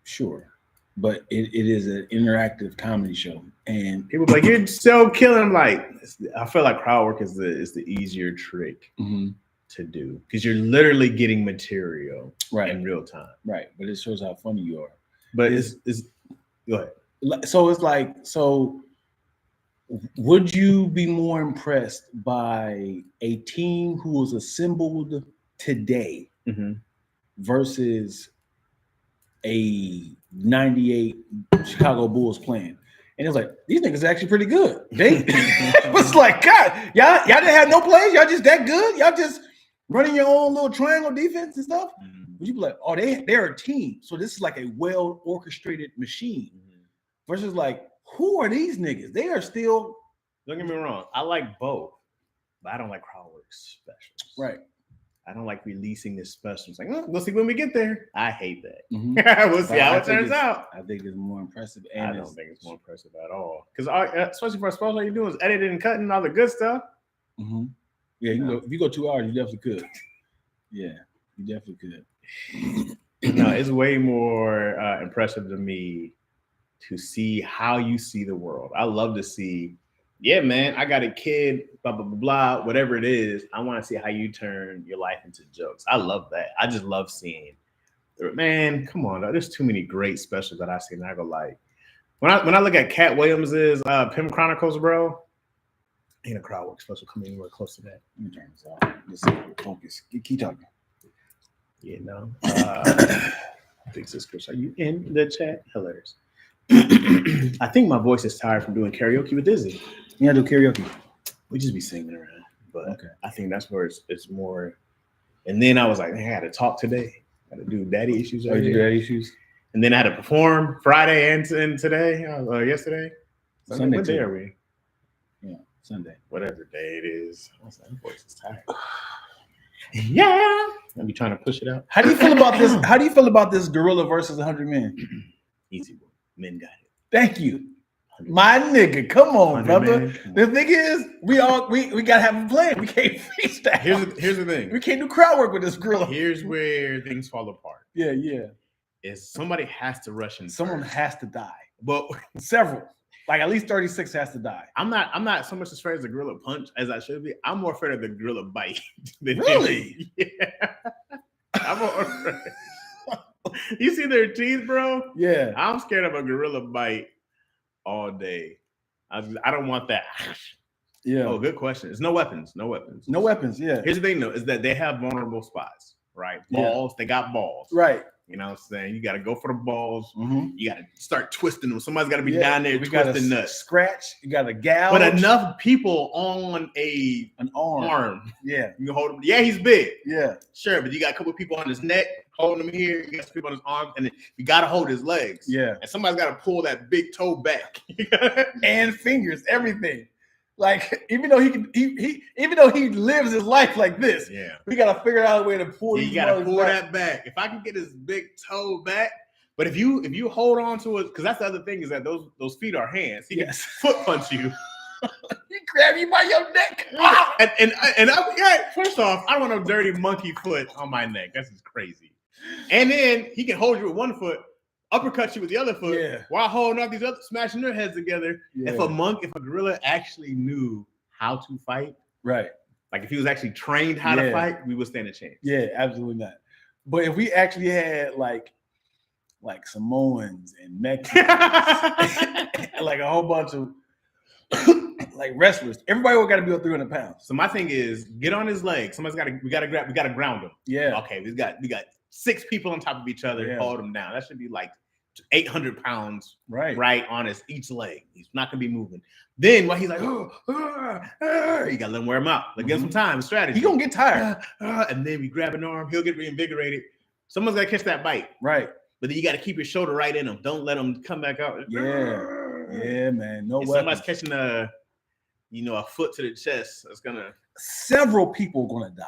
sure. But it is an interactive comedy show. And
people like, you're so killing. I'm like, I feel like crowd work is the easier trick to do. Because you're literally getting material in real time.
Right. But it shows how funny you are.
But it's go ahead.
So it's like, would you be more impressed by a team who was assembled today versus a 98 Chicago Bulls playing? And it's like, these niggas are actually pretty good. They was like, God, y'all didn't have no plays. Y'all just that good. Y'all just running your own little triangle defense and stuff. Would you be like, oh, they're a team. So this is like a well orchestrated machine. Versus like, who are these niggas? They are still.
Don't get me wrong. I like both, but I don't like crowd work specials.
Right.
I don't like releasing this special. It's like, we'll see when we get there. I hate that. We'll see how it turns out.
I think it's more impressive.
And I don't think it's more impressive at all. Because especially for a special, all you do is editing and cutting all the good stuff.
Yeah, if you go 2 hours, you definitely could. Yeah, you definitely could.
No, it's way more impressive to me to see how you see the world. I love to see, yeah, man, I got a kid, blah, blah, blah, blah, whatever it is. I want to see how you turn your life into jokes. I love that. I just love seeing, man, come on. There's too many great specials that I see. And I go like, when I look at Cat Williams's Pimp Chronicles, bro, ain't a crowd work special come anywhere close to that.
Let me turn this off. Just focus. Keep talking.
You know, Big Sis Chris, are you in the chat? Hilarious. I think my voice is tired from doing karaoke with Izzy.
Yeah, do karaoke.
We just be singing around, but okay. I think that's where it's more. And then I was like, I had to talk today. I had to do daddy issues.
Oh, you do daddy issues.
And then I had to perform Friday and today, yesterday.
Sunday.
What day are we?
Yeah, Sunday.
Whatever day it is. I was like, my voice is tired. Yeah. I'll be trying to push it out.
How do you feel about this? How do you feel about this gorilla versus 100 men?
Easy one. Men got it.
Thank you. My nigga, come on, brother. The thing is, we gotta have a plan. We can't freestyle.
Here's the thing.
We can't do crowd work with this gorilla.
Here's where things fall apart.
Yeah.
Is somebody has to rush in.
Someone has to die.
Well,
several. Like at least 36 has to die.
I'm not so much afraid of the gorilla punch as I should be. I'm more afraid of the gorilla bite.
Really?
Yeah. I'm more afraid. You see their teeth, bro?
Yeah.
I'm scared of a gorilla bite all day. I don't want that.
Yeah.
Oh, good question. It's no weapons. No weapons.
No weapons. Yeah.
Here's the thing, though, is that they have vulnerable spots, right? Balls. They got balls.
Right.
You know what I'm saying? You got to go for the balls.
Mm-hmm.
You got to start twisting them. Somebody's got to be down there twisting nuts.
Scratch. You got to gouge.
But enough people on an arm.
Yeah.
You can hold him. Yeah, he's big.
Yeah.
Sure, but you got a couple of people on his neck holding him here. You got some people on his arms, and you got to hold his legs.
Yeah.
And somebody's got to pull that big toe back.
And fingers, everything. Like, even though even though he lives his life like this, we gotta figure out a way to pull.
You gotta pull that back. If I can get his big toe back, but if you hold on to it, because that's the other thing is that those feet are hands. He can foot punch you.
He grab you by your neck.
And first off, I don't want no dirty monkey foot on my neck. That's just crazy. And then he can hold you with one foot, uppercut you with the other foot while holding up these other, smashing their heads together. Yeah. If a gorilla actually knew how to fight,
right?
Like if he was actually trained how to fight, we would stand a chance.
Yeah, absolutely not. But if we actually had like Samoans and Mexicans, like a whole bunch of like wrestlers, everybody would got to be on 300 pounds.
So my thing is, get on his legs. We got to ground him.
Yeah.
Okay, we got 6 people on top of each other, hold him down. That should be like 800 pounds right on each leg. He's not gonna be moving. Then while he's like, you gotta let him wear him out. Like, give him some time, strategy.
He gonna get tired.
And then we grab an arm, he'll get reinvigorated. Someone's gotta catch that bite.
Right.
But then you gotta keep your shoulder right in him. Don't let him come back out.
Yeah, man. No
if
weapons.
Somebody's catching a foot to the chest, that's gonna.
Several people are gonna die.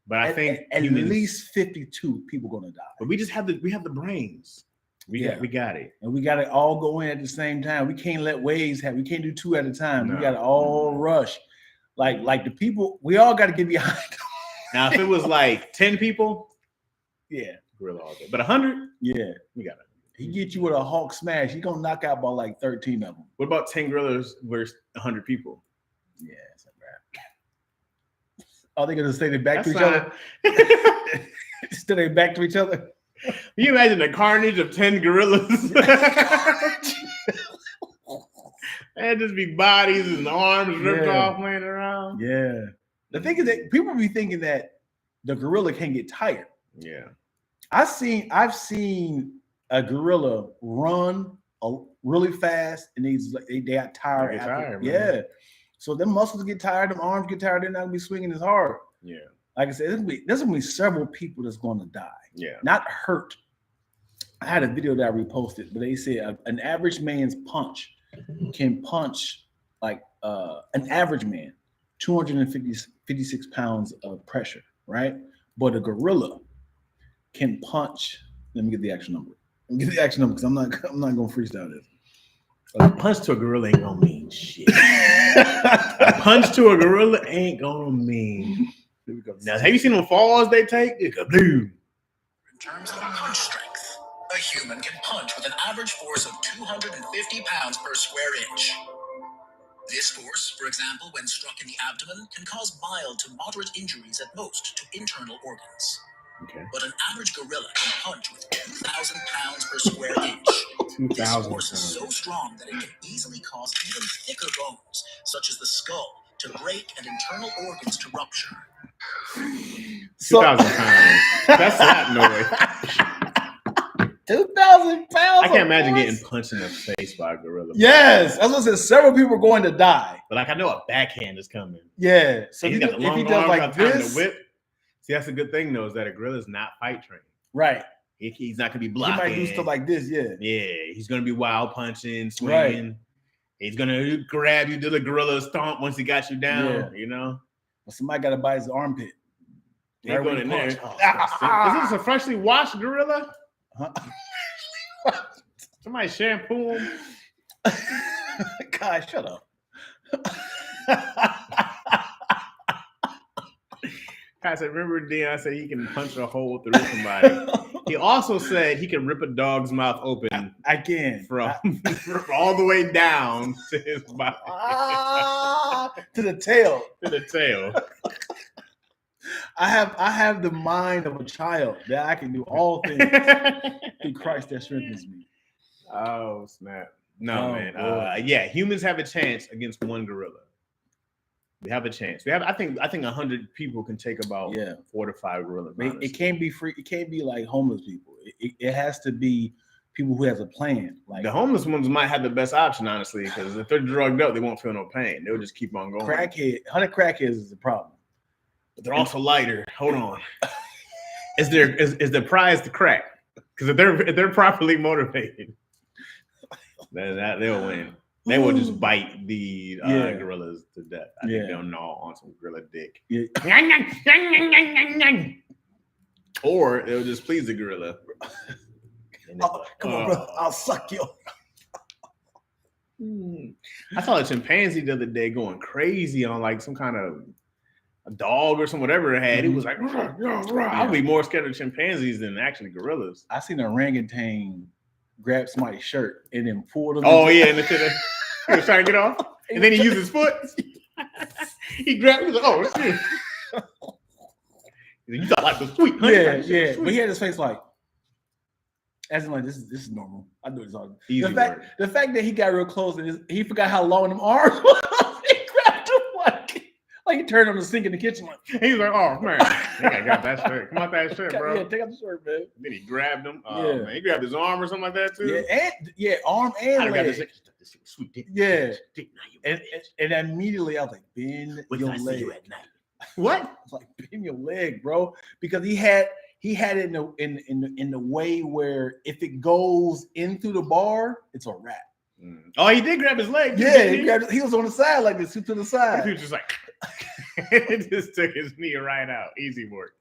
But I think
at least 52 people gonna die.
But we have the brains. We got it.
And we got to all go in at the same time. We can't let waves happen. We can't do 2 at a time.
No.
We got to all rush. Like the people, we all got to get behind them.
Now, if it was like 10 people,
gorilla
all day. But 100,
we
got it.
He get you with a Hulk smash. He gonna knock out about like 13 of them.
What about 10 gorillas versus 100 people?
Yeah, it's a wrap. Are they gonna stay their back to each other? Stay their back to each other?
Can you imagine the carnage of 10 gorillas? And just be bodies and arms ripped off laying around.
Yeah. The thing is that people be thinking that the gorilla can get tired.
Yeah.
I've seen a gorilla run really fast and they got tired. Yeah. So them muscles get tired, them arms get tired, they're not gonna be swinging as hard.
Yeah.
Like I said, there's gonna be several people that's gonna die.
Yeah.
Not hurt. I had a video that I reposted, but they said an average man's punch can punch like an average man 256 pounds of pressure, right? But a gorilla can punch. Let me get the actual number. Because I'm not gonna freestyle this.
A punch to a gorilla ain't gonna mean shit. A punch to a gorilla ain't gonna mean. Now, have you seen them falls they take?
In terms of punch strength, a human can punch with an average force of 250 pounds per square inch. This force, for example, when struck in the abdomen, can cause mild to moderate injuries at most to internal organs.
Okay.
But an average gorilla can punch with 2,000 pounds per square inch. This force is so strong that it can easily cause even thicker bones, such as the skull, to break and internal organs to rupture.
2,000 pounds. That's that noise.
2,000 pounds.
I can't imagine getting punched in the face by a gorilla.
Yes, I was gonna say several people are going to die.
But like I know a backhand is coming.
Yeah. So
he's got the long arms, like this, the whip. See, that's a good thing though, is that a gorilla is not fight trained.
Right.
He's not gonna be blocking.
He might do stuff like this. Yeah.
Yeah. He's gonna be wild punching, swinging. Right. He's gonna grab you, do the gorilla stomp once he got you down. Yeah. You know.
Well, somebody got to bite his armpit.
They're going in there. Is this a freshly washed gorilla? Huh? Somebody shampoo him.
God, shut up.
I said, remember Dion said he can punch a hole through somebody. He also said he can rip a dog's mouth open.
I can.
From all the way down to his body.
To the tail.
To the tail.
I have the mind of a child that I can do all things through Christ that strengthens me.
Oh, snap. No, man. Yeah, humans have a chance against one gorilla. We have a chance. We have. I think 100 people can take about 4 to 5 gorillas.
It can't be free. It can't be like homeless people. It has to be people who has a plan. Like
the homeless ones might have the best option, honestly, because if they're drugged up, they won't feel no pain. They'll just keep on going.
100 crackheads is the problem.
But they're also lighter. Hold on. Is the prize the crack? Because if they're properly motivated, then they'll win. They will just bite the gorillas to death. I think they'll gnaw on some gorilla dick. Yeah. Or they'll just please the gorilla.
Come on, bro. I'll suck you.
I saw a chimpanzee the other day going crazy on like some kind of a dog or some whatever it had. It was like, I'd be more scared of chimpanzees than actually gorillas.
I seen an orangutan grab somebody's shirt and then pull them.
Oh, yeah. And he was trying to get off. And then he used his foot. He grabbed it. Like, oh, shit. You thought like the sweet.
Yeah. Sweet. But he had his face like, as in like, this is normal. I do this all. The fact that he got real close and he forgot how long them arms was. He grabbed him like he turned on the sink in the kitchen. Like,
he was like, oh, man. I think I got that shirt. Come out that shirt, bro.
Yeah, take out the shirt, man.
Then he grabbed him. Man. He grabbed his arm or something like that, too.
Yeah, arm and leg.
Sweet dick.
Yeah. And immediately I was like, bend your leg.
You at night? What?
I was like, bend your leg, bro. Because he had it in the way where if it goes in through the bar, it's a wrap.
Oh, he did grab his leg.
Yeah, he was on the side like this, to the side.
He was just like, it just took his knee right out. Easy work.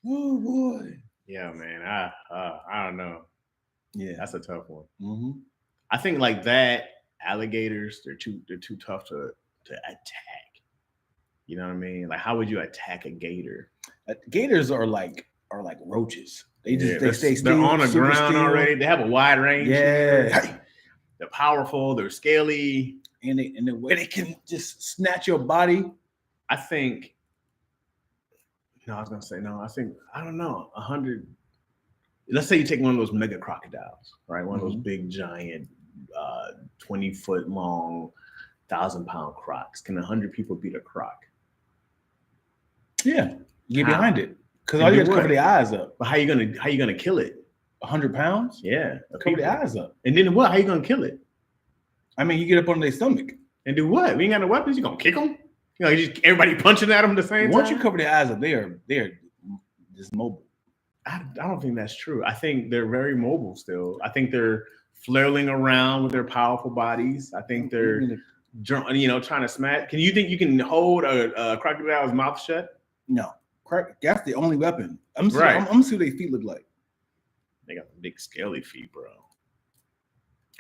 Oh boy.
Yeah, man. I don't know.
Yeah,
that's a tough one.
Mm-hmm.
I think like that, alligators, they're too tough to attack. You know what I mean? Like, how would you attack a gator?
Gators are like roaches. They stay still.
They're on the ground already. They have a wide range.
Yeah.
They're powerful. They're scaly.
And the way they can just snatch your body.
I think. No, I was gonna say no. I don't know. 100. Let's say you take one of those mega crocodiles, right? One of those big giant, 20-foot long, 1,000-pound crocs. Can 100 people beat a croc?
Yeah, get behind it. Because all you have to cover the eyes up.
But how you gonna kill it?
100 pounds?
Yeah,
cover the eyes up.
And then what? How you gonna kill it?
I mean, you get up on their stomach
and do what? We ain't got no weapons. You gonna kick them? You know, everybody punching at them at the same time.
Once you cover their eyes up, they're just mobile.
I don't think that's true. I think they're very mobile still. I think they're flailing around with their powerful bodies. I think they're, trying to smack. Can you think you can hold a crocodile's mouth shut?
No. That's the only weapon. I'm gonna see what their feet look like.
They got the big scaly feet, bro.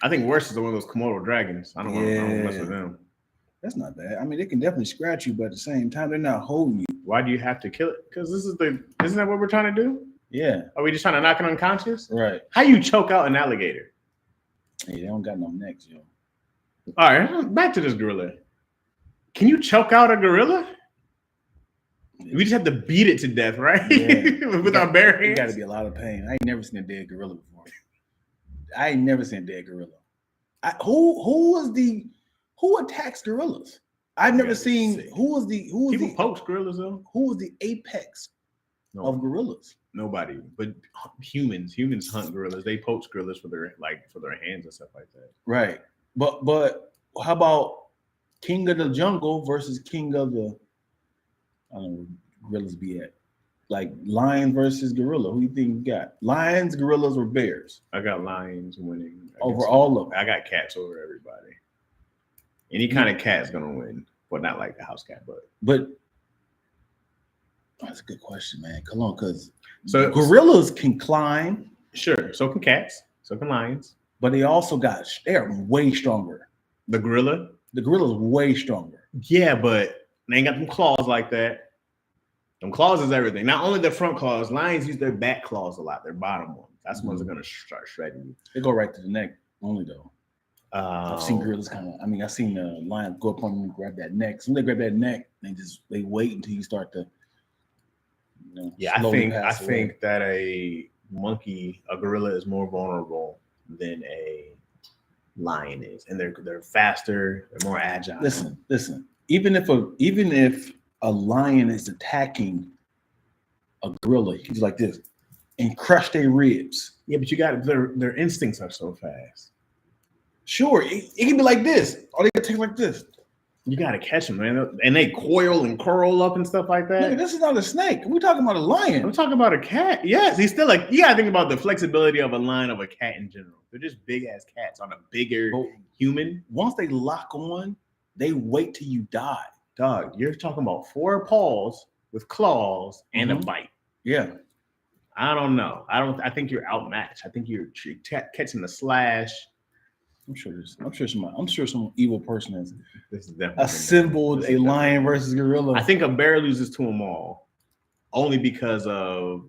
I think worse is one of those Komodo dragons. I don't want to mess with them.
That's not bad. I mean, they can definitely scratch you, but at the same time, they're not holding you.
Why do you have to kill it? Because isn't that what we're trying to do?
Yeah.
Are we just trying to knock it unconscious?
Right.
How you choke out an alligator?
Hey, they don't got no necks, yo.
All right, back to this gorilla. Can you choke out a gorilla? Yeah. We just have to beat it to death, right? Yeah. With our bare hands.
It got to be a lot of pain. I ain't never seen a dead gorilla before. Who attacks gorillas? I've never seen. People
poach gorillas though.
Who was the apex of gorillas?
Nobody, but humans. Humans hunt gorillas. They poach gorillas for their hands and stuff like that.
Right, but how about king of the jungle versus king of the? I don't know where gorillas be at. Like lion versus gorilla. Who do you think you got? Lions, gorillas, or bears?
I got lions winning
over all of them.
I got cats over everybody. Any kind of cat's gonna win, but not like the house cat.
But that's a good question, man. Come on, because gorillas can climb.
Sure, so can cats, so can lions.
But they are way stronger.
The
gorilla's way stronger.
Yeah, but they ain't got them claws like that. Them claws is everything. Not only their front claws, lions use their back claws a lot, their bottom ones. That's the ones that are gonna start shredding you.
They go right to the neck only though. I've seen gorillas I've seen a lion go up on them and grab that neck. So when they grab that neck, they wait until you start to,
I think that a gorilla is more vulnerable than a lion is, and they're faster, they're more agile.
Listen. even if a lion is attacking a gorilla, he's like this and crush their ribs.
Yeah, but you got their instincts are so fast.
Sure, it can be like this. Or they can take like this.
You got to catch them, man. And they coil and curl up and stuff like that.
Look, this is not a snake. We're talking about a lion.
I'm talking about a cat. Yes, he's still like, you got to think about the flexibility of a lion of a cat in general. They're just big ass cats on a bigger human.
Once they lock on, they wait till you die.
Dog, you're talking about 4 paws with claws and a bite.
Yeah.
I don't know. I think you're outmatched. I think you're catching the slash.
I'm sure some evil person has
this is definitely
assembled a lion versus gorilla.
I think a bear loses to them all, only because of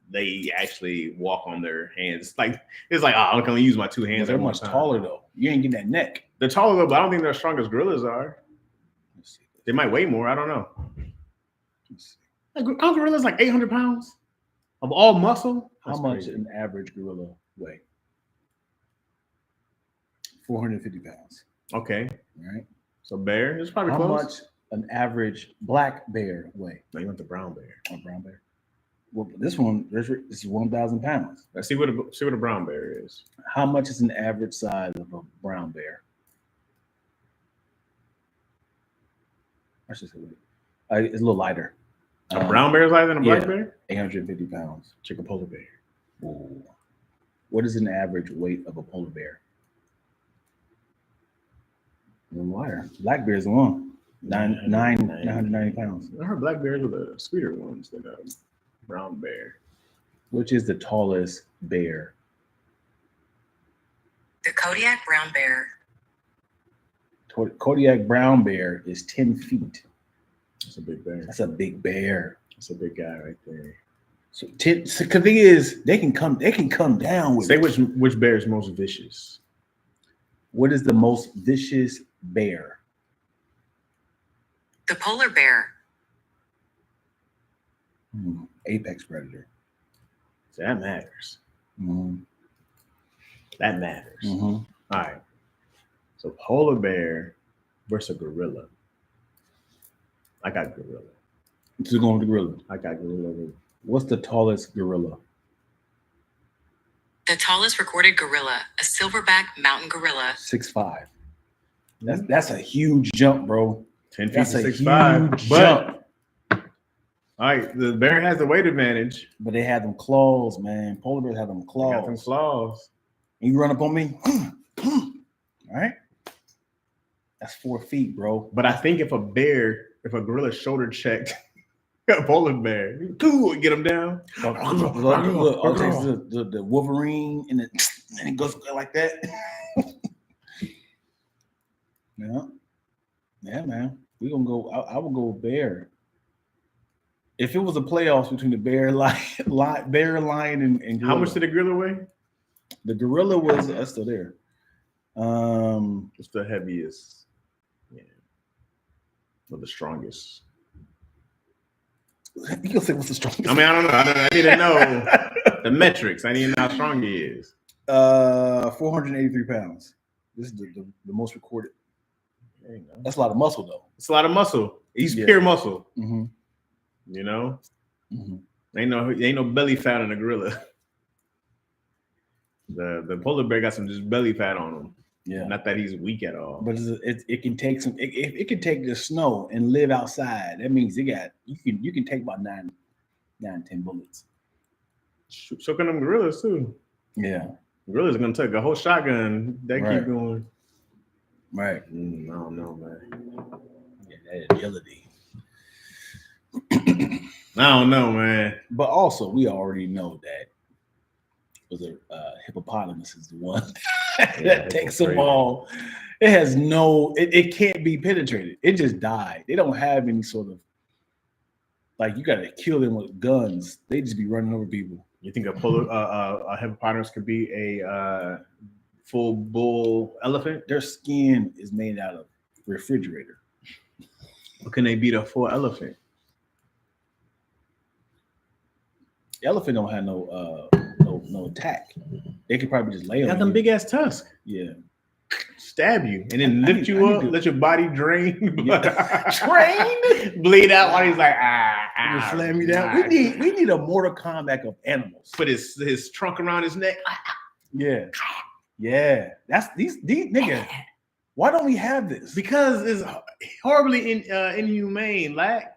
they actually walk on their hands. It's like, oh, I'm gonna use my 2 hands.
They're much taller though. You ain't getting that neck.
They're taller though, but I don't think they're as strong as gorillas are. They might weigh more. I don't know. Are gorillas like 800 pounds of all muscle?
How much an average gorilla weigh? 450 pounds.
Okay.
All right.
So bear is probably
how
close.
Much an average black bear weigh?
No, you want the brown bear.
A brown bear. Well, this is 1,000 pounds.
Let's see what a brown bear is.
How much is an average size of a brown bear? I should say it's a little lighter.
A brown bear is lighter than a black bear?
850 pounds.
Check a polar bear.
Ooh. What is an average weight of a polar bear? Lighter. Black bear's the one. 990 pounds.
I heard black bears are the sweeter ones than a brown bear.
Which is the tallest bear?
The Kodiak brown bear.
Kodiak brown bear is 10 feet.
That's a big bear.
That's a big bear.
That's a big guy right there.
So the thing is, they can come down with.
Say which bear is most vicious.
What is the most vicious bear?
The polar bear.
Apex predator.
So that matters.
Mm-hmm.
That matters.
Mm-hmm.
All right. So polar bear versus gorilla. I got gorilla.
So going with the gorilla.
I got gorilla.
What's the tallest gorilla?
The tallest recorded gorilla, a silverback mountain gorilla.
6'5". That's a huge jump, bro.
10 feet
That's
to
a
6'5".
jump.
All right, the bear has the weight advantage.
But they have them claws, man. Polar bears have them claws.
They got them claws.
And you run up on me. All right. That's 4 feet, bro.
But I think if a gorilla shoulder checked a polar bear, cool, get him down.
I'll take the Wolverine and it goes like that. Yeah, man. We're gonna go. I would go bear. If it was a playoffs between the bear, lion, and gorilla.
How much did the gorilla weigh?
The gorilla was still there.
It's the heaviest, yeah, but the strongest.
You gonna say what's the strongest?
I mean, I don't know. I need to know the metrics. I need to know how strong he is.
483 pounds. This is the most recorded.
There you go.
That's a lot of muscle, though.
It's a lot of muscle. He's pure muscle.
Mm-hmm.
You know,
mm-hmm.
ain't no belly fat on a gorilla. The polar bear got some just belly fat on him.
Yeah,
not that he's weak at all.
But it can take some. It can take the snow and live outside. That means you can take about 10 bullets.
So can them gorillas too.
Yeah,
gorillas are gonna take a whole shotgun. They keep going.
Right.
I don't know, man.
Yeah, that agility.
I don't know, man.
But also, we already know that hippopotamus is the one that takes them all. It has it can't be penetrated. It just died. They don't have any sort of you got to kill them with guns. They just be running over people.
You think a hippopotamus could be a full bull elephant?
Their skin is made out of refrigerator.
Or can they beat a full elephant?
The elephant don't have no attack. They could probably just lay on
got them big ass tusks.
Yeah.
stab you and then lift you up, let your body drain, bleed out while he's like
slam you down. We need a Mortal Kombat of animals.
Put his trunk around his neck.
Yeah. That's these niggas. Why don't we have this?
Because it's horribly inhumane, Lack.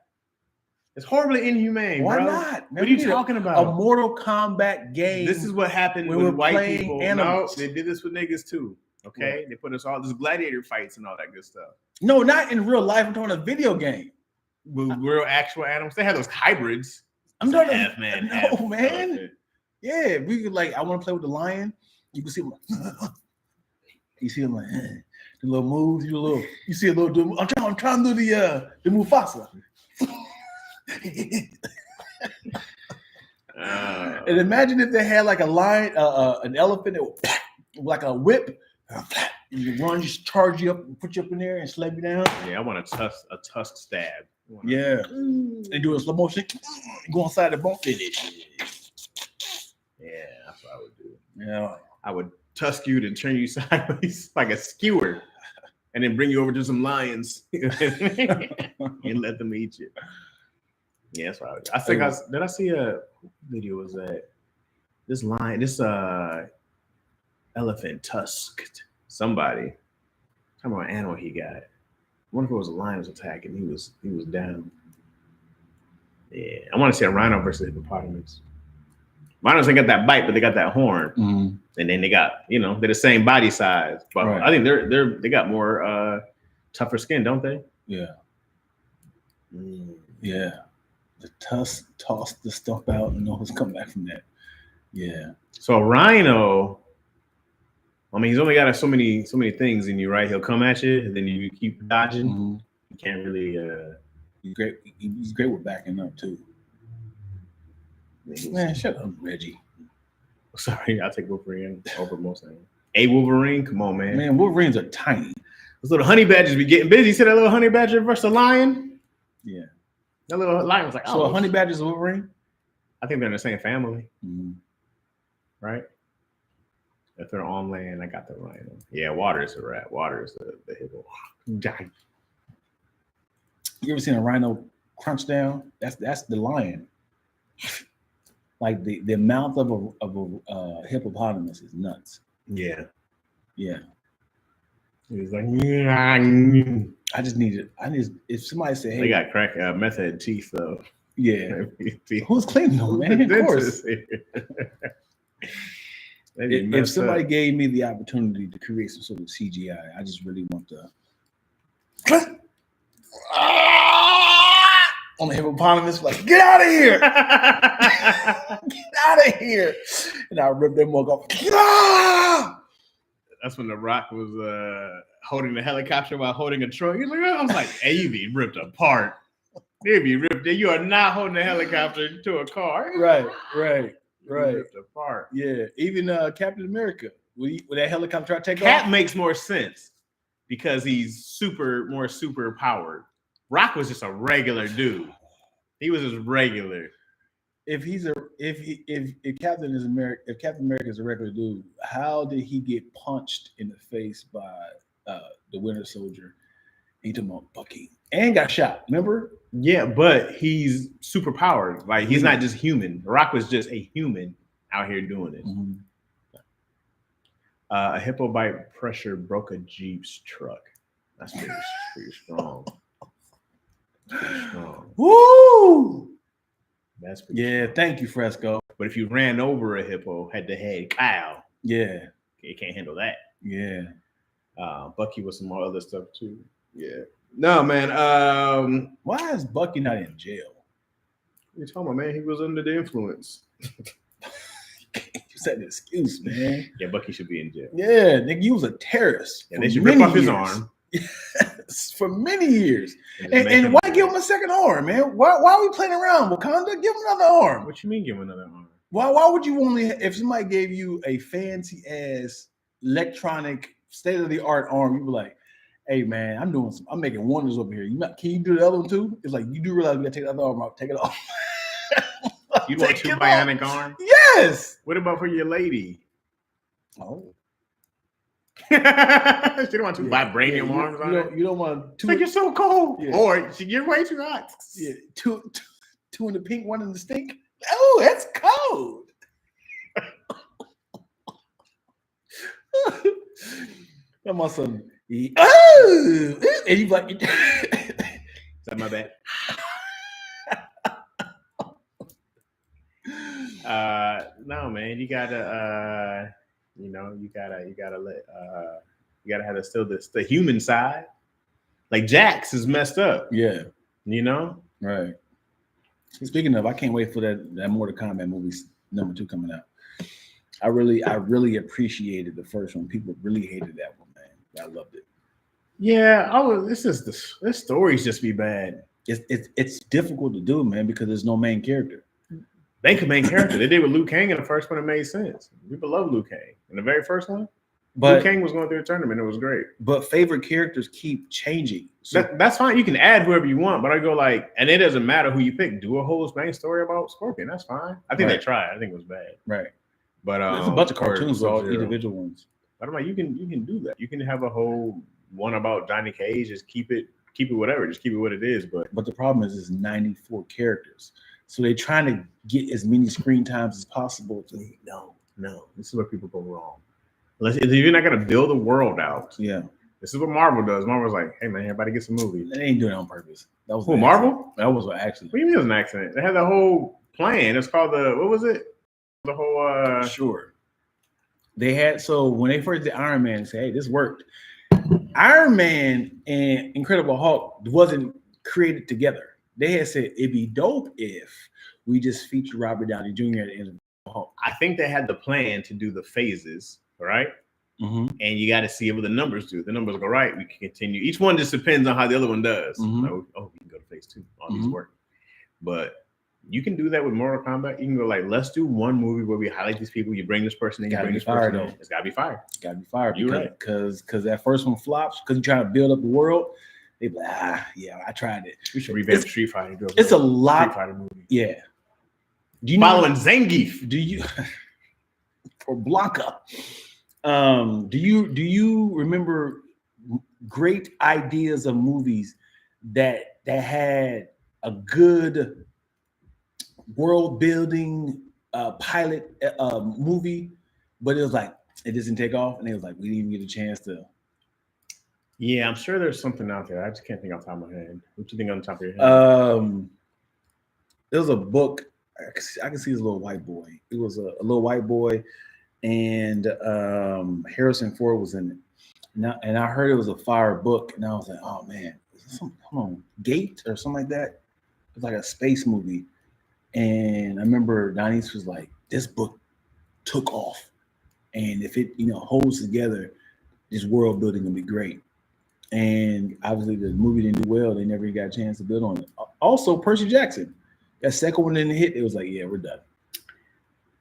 It's horribly inhumane.
Why
bro.
Not? Man,
what are you talking about?
A Mortal Kombat game.
This is what happened
when
with
we're
white
playing
people.
Animals.
No, they did this with niggas too. Okay, They put us all this gladiator fights and all that good stuff.
No, not in real life. I'm talking a video game
with real actual animals. They had those hybrids.
I'm talking
half man.
No, man. Yeah, we could I want to play with the lion. You can see him. You see him like the little moves. You see a little. I'm trying to do the Mufasa. And imagine if they had like a lion, an elephant, that like a whip. You run, just charge you up, and put you up in there, and slap you down.
Yeah, I want a tusk stab.
Yeah, and do a slow motion. Go inside the bone finish.
Yeah, that's what I would do.
Yeah,
I would tusk you and turn you sideways like a skewer, and then bring you over to some lions and let them eat you. Yeah, that's what I would do. I think did I see a video? Was that this lion? This elephant tusked somebody. Talking about an animal he got. I wonder if it was a lion was attacking. He was down. Yeah, I want to see a rhino versus hippopotamus. Rhinos ain't got that bite, but they got that horn, and then they got they're the same body size. But I think they got more tougher skin, don't they?
Yeah. Yeah. The tusk toss the stuff out and always come back from that. Yeah. So
a rhino. I mean, he's only got so many things in you, right? He'll come at you, and then you keep dodging. You can't really.
He's great. He's great with backing up too. Man, shut up, Reggie.
Sorry, I take Wolverine over most things. A Wolverine, come on, man.
Man, Wolverines are tiny.
Those little honey badgers be getting busy. You see that little honey badger versus a lion?
Yeah.
That little lion was like,
so a honey badger is a Wolverine?
I think they're in the same family, right? If they're on land, I got the rhino. Yeah, water is a rat. Water is the hippo.
You ever seen a rhino crunch down? That's the lion. Like the mouth of a hippopotamus is nuts.
Yeah.
Yeah.
He's like,
I just need it. If somebody said, hey,
they got crack meth head teeth though.
Yeah. Who's cleaning them, man? Of course. If somebody gave me the opportunity to create some sort of CGI, I just really want to on the hippopotamus, like, get out of here! Get out of here! And I ripped them all off.
That's when The Rock was holding the helicopter while holding a truck. He's like, I was like, hey, you be ripped apart. You be ripped. You are not holding a helicopter to a car.
Right.
Ripped apart.
Yeah, even Captain America, with that helicopter try to take
Cap
off.
makes more sense because he's more super powered. Rock was just a regular dude. He was just regular.
If Captain America is a regular dude, how did he get punched in the face by the Winter Soldier? He took about Bucky and got shot. Remember?
Yeah, but he's super powered. Like he's not just human. Rock was just a human out here doing it. A hippo bite pressure broke a Jeep's truck. That's pretty strong.
Woo! That's thank you, Fresco.
But if you ran over a hippo head to head, cow.
Yeah.
You can't handle that.
Yeah.
Bucky with some more other stuff too. Yeah. No, man.
Why is Bucky not in jail?
What are you talking about, man? He was under the influence.
You said an excuse, man.
Yeah, Bucky should be in jail.
Yeah, nigga, he was a terrorist.
And they should rip off his arm.
Yes, for many years. And why give him a second arm, man? Why are we playing around? Wakanda, give him another arm.
What you mean give him another arm?
Why would you only, if somebody gave you a fancy ass electronic state of the art arm, you'd be like, hey man, I'm making wonders over here. Can you do the other one too? It's like, you do realize we gotta take the other arm out, take it off.
You want two bionic arms?
Yes.
What about for your lady?
Oh.
She don't want two vibranium arms on her.
You don't want two.
Like, you're so cold. Yeah. Or you're way too hot.
Yeah, two in the pink, one in the stink. Oh, that's cold. That my son. Oh, and you like. Is
that my bad? No, man. You gotta, you gotta have the human side. Like Jax is messed up.
Yeah,
right.
Speaking of, I can't wait for that Mortal Kombat movie #2 coming out. I really appreciated the first one. People really hated that one, man. I loved it.
Yeah, this stories just be bad.
It's difficult to do, man, because there's no main character.
They could main character. They did with Liu Kang in the first one. It made sense. People love Liu Kang in the very first one. But Liu Kang was going through a tournament. It was great.
But favorite characters keep changing.
So that's fine. You can add whoever you want, but I go like, and it doesn't matter who you pick. Do a whole main story about Scorpion. That's fine. I think they tried. I think it was bad.
Right.
But
there's a bunch of cartoons, all individual ones.
But I'm like, you can do that. You can have a whole one about Johnny Cage. Just keep it whatever. Just keep it what it is. But
the problem is, it's 94 characters. So they're trying to get as many screen times as possible.
No. This is where people go wrong. If you're not gonna build a world out, this is what Marvel does. Marvel's like, hey man, everybody gets a movie.
They ain't doing it on purpose. That was
Marvel?
That was an accident.
What do you mean it was an accident? They had the whole plan. It's called what was it? The whole
Sure. They had, so when they first did Iron Man, they said, hey, this worked. Iron Man and Incredible Hulk wasn't created together. They had said it'd be dope if we just feature Robert Downey Jr. at the end of the Hulk.
I think they had the plan to do the phases, right?
Mm-hmm.
And you got to see what the numbers do. The numbers go right, we can continue. Each one just depends on how the other one does.
Mm-hmm.
Like, we can go to phase 2. All these work. But you can do that with Mortal Kombat. You can go like, let's do one movie where we highlight these people. You bring this person in, you bring this person in. It's got to be fired.
It's got to be fired.
You're right.
Because that first one flops, because you're trying to build up the world. They be like, I tried it.
We should revamp Street Fighter.
It's a lot.
Street Fighter movie.
Yeah.
Do you following Zangief?
Do you for Blanca? Do you remember great ideas of movies that had a good world building pilot movie, but it was like it doesn't take off, and it was like we didn't even get a chance to.
Yeah, I'm sure there's something out there. I just can't think off the top of my head. What you think on the top of your head?
There was a book. I can see this little white boy. It was a little white boy, and Harrison Ford was in it. And I heard it was a fire book, and I was like, oh man, Gate or something like that. It's like a space movie. And I remember Donnie's was like, this book took off, and if it holds together, this world building will be great. And obviously the movie didn't do well. They never got a chance to build on it. Also, Percy Jackson, that second one didn't hit. It was like, yeah, we're done.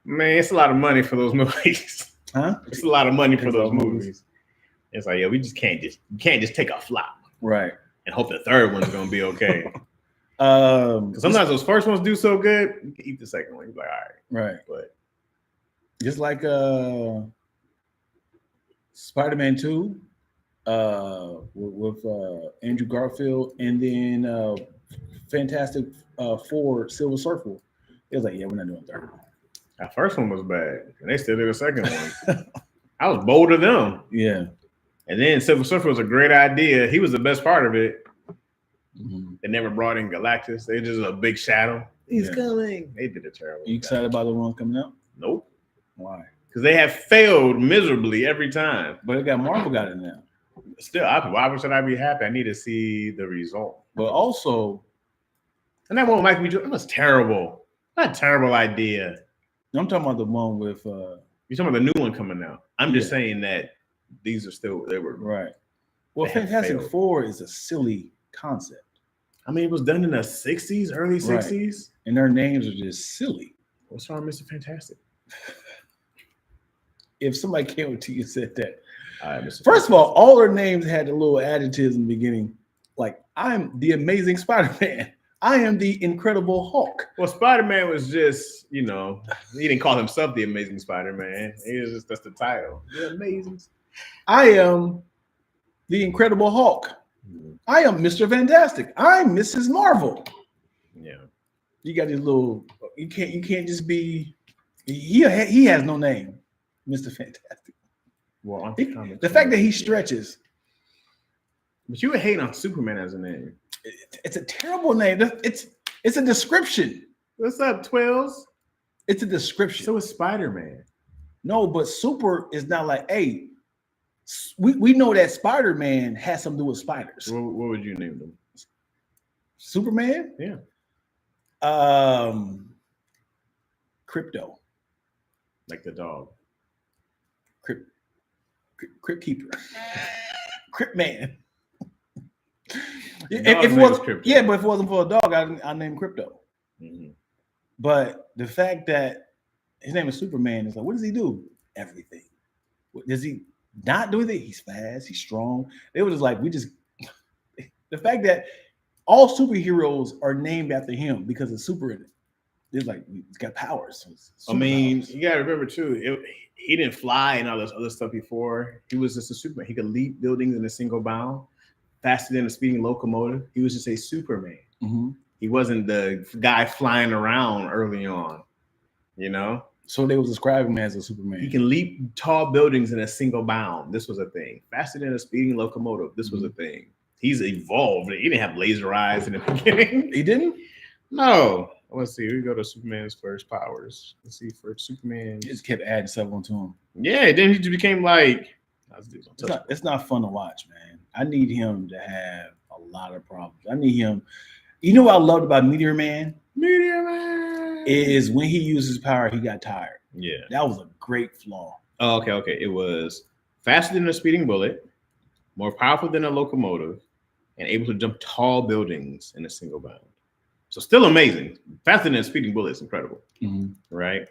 Man, it's a lot of money for those movies.
Huh?
It's a lot of money for those movies. It's like, yeah, we just can't just take a flop,
right,
and hope the third one's gonna be okay. Because sometimes those first ones do so good, you can eat the second one. You're like, all right, but
just like Spider-Man 2. With Andrew Garfield, and then Fantastic Four, Silver Surfer. It was like, yeah, we're not doing third.
That first one was bad, and they still did a second one. I was bold of them.
Yeah.
And then Silver Surfer was a great idea. He was the best part of it.
Mm-hmm.
They never brought in Galactus. They just a big shadow. He's coming. They did a terrible.
You excited about the one coming out?
Nope.
Why?
Because they have failed miserably every time.
But Marvel got it now.
Still, why should I be happy? I need to see the result.
But also,
and that won't make me. It was terrible. Not a terrible idea.
I'm talking about the one with.
You're talking about the new one coming out. I'm just saying that these are still they were
right. Well, Fantastic Four is a silly concept.
I mean, it was done in the '60s, early '60s,
and their names are just silly.
What's wrong, Mr. Fantastic?
If somebody came up to you and said that.
First
of all their names had the little adjectives in the beginning, like I'm the Amazing Spider-Man, I am the Incredible Hulk.
Well, Spider-Man was just, he didn't call himself the Amazing Spider-Man. He was just that's the title, the Amazing.
I am the Incredible Hulk. I am Mr. Fantastic. I'm Mrs. Marvel.
Yeah.
You got these little. You can't just be. He has no name, Mr. Fantastic.
Well,
the fact that he stretches.
But you would hate on Superman as a name.
It's a terrible name. It's a description.
What's up, Twills?
It's a description.
So is Spider-Man.
No, but super is not like, hey, we know that Spider-Man has something to do with spiders.
What would you name them?
Superman?
Yeah.
Crypto.
Like the dog.
Crypt keeper. Crypt man. If it was Crypto. Yeah, but if it wasn't for a dog, I named Crypto. Mm-hmm. But the fact that his name is Superman is like, what does he do? Everything. Does he not do anything? He's fast. He's strong. It was just like the fact that all superheroes are named after him because of super in it. It's like he's got powers.
I mean, you gotta remember too. He didn't fly and all this other stuff before. He was just a Superman. He could leap buildings in a single bound, faster than a speeding locomotive. He was just a Superman. Mm-hmm. He wasn't the guy flying around early on, you know.
So they was describing him as a Superman.
He can leap tall buildings in a single bound. This was a thing. Faster than a speeding locomotive. This was a thing. He's evolved. He didn't have laser eyes in the beginning.
He didn't?
No. Let's see. We go to Superman's first powers. Let's see. First Superman.
He just kept adding stuff onto him.
Yeah. Then he just became like.
It's not fun to watch, man. I need him to have a lot of problems. I need him. You know what I loved about Meteor Man? Is when he used his power, he got tired.
Yeah.
That was a great flaw.
Oh, okay. It was faster than a speeding bullet, more powerful than a locomotive, and able to jump tall buildings in a single bound. So still amazing. Faster than a speeding bullet is incredible. Mm-hmm. Right?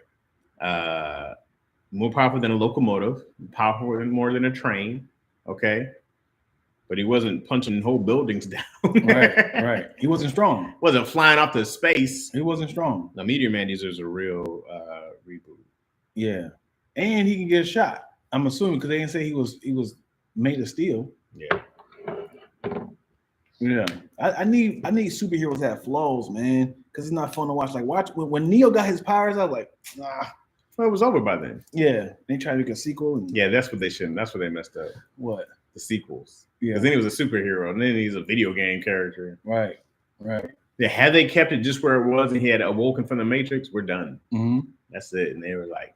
More powerful than a locomotive, powerful more than a train. Okay. But he wasn't punching whole buildings down.
Right. He wasn't strong.
Wasn't flying off to space.
He wasn't strong.
Now, Meteor Man deserves a real reboot.
Yeah. And he can get a shot. I'm assuming because they didn't say he was made of steel.
Yeah.
Yeah. I need superheroes that have flaws, man. Because it's not fun to watch. Like when Neo got his powers, I was like, nah.
Well, it was over by then.
Yeah. They tried to make a sequel.
Yeah, that's what they shouldn't. That's what they messed up.
What?
The sequels.
Yeah.
Because then he was a superhero, and then he's a video game character.
Right.
Yeah, had they kept it just where it was and he had awoken from the Matrix, we're done. Mm-hmm. That's it. And they were like,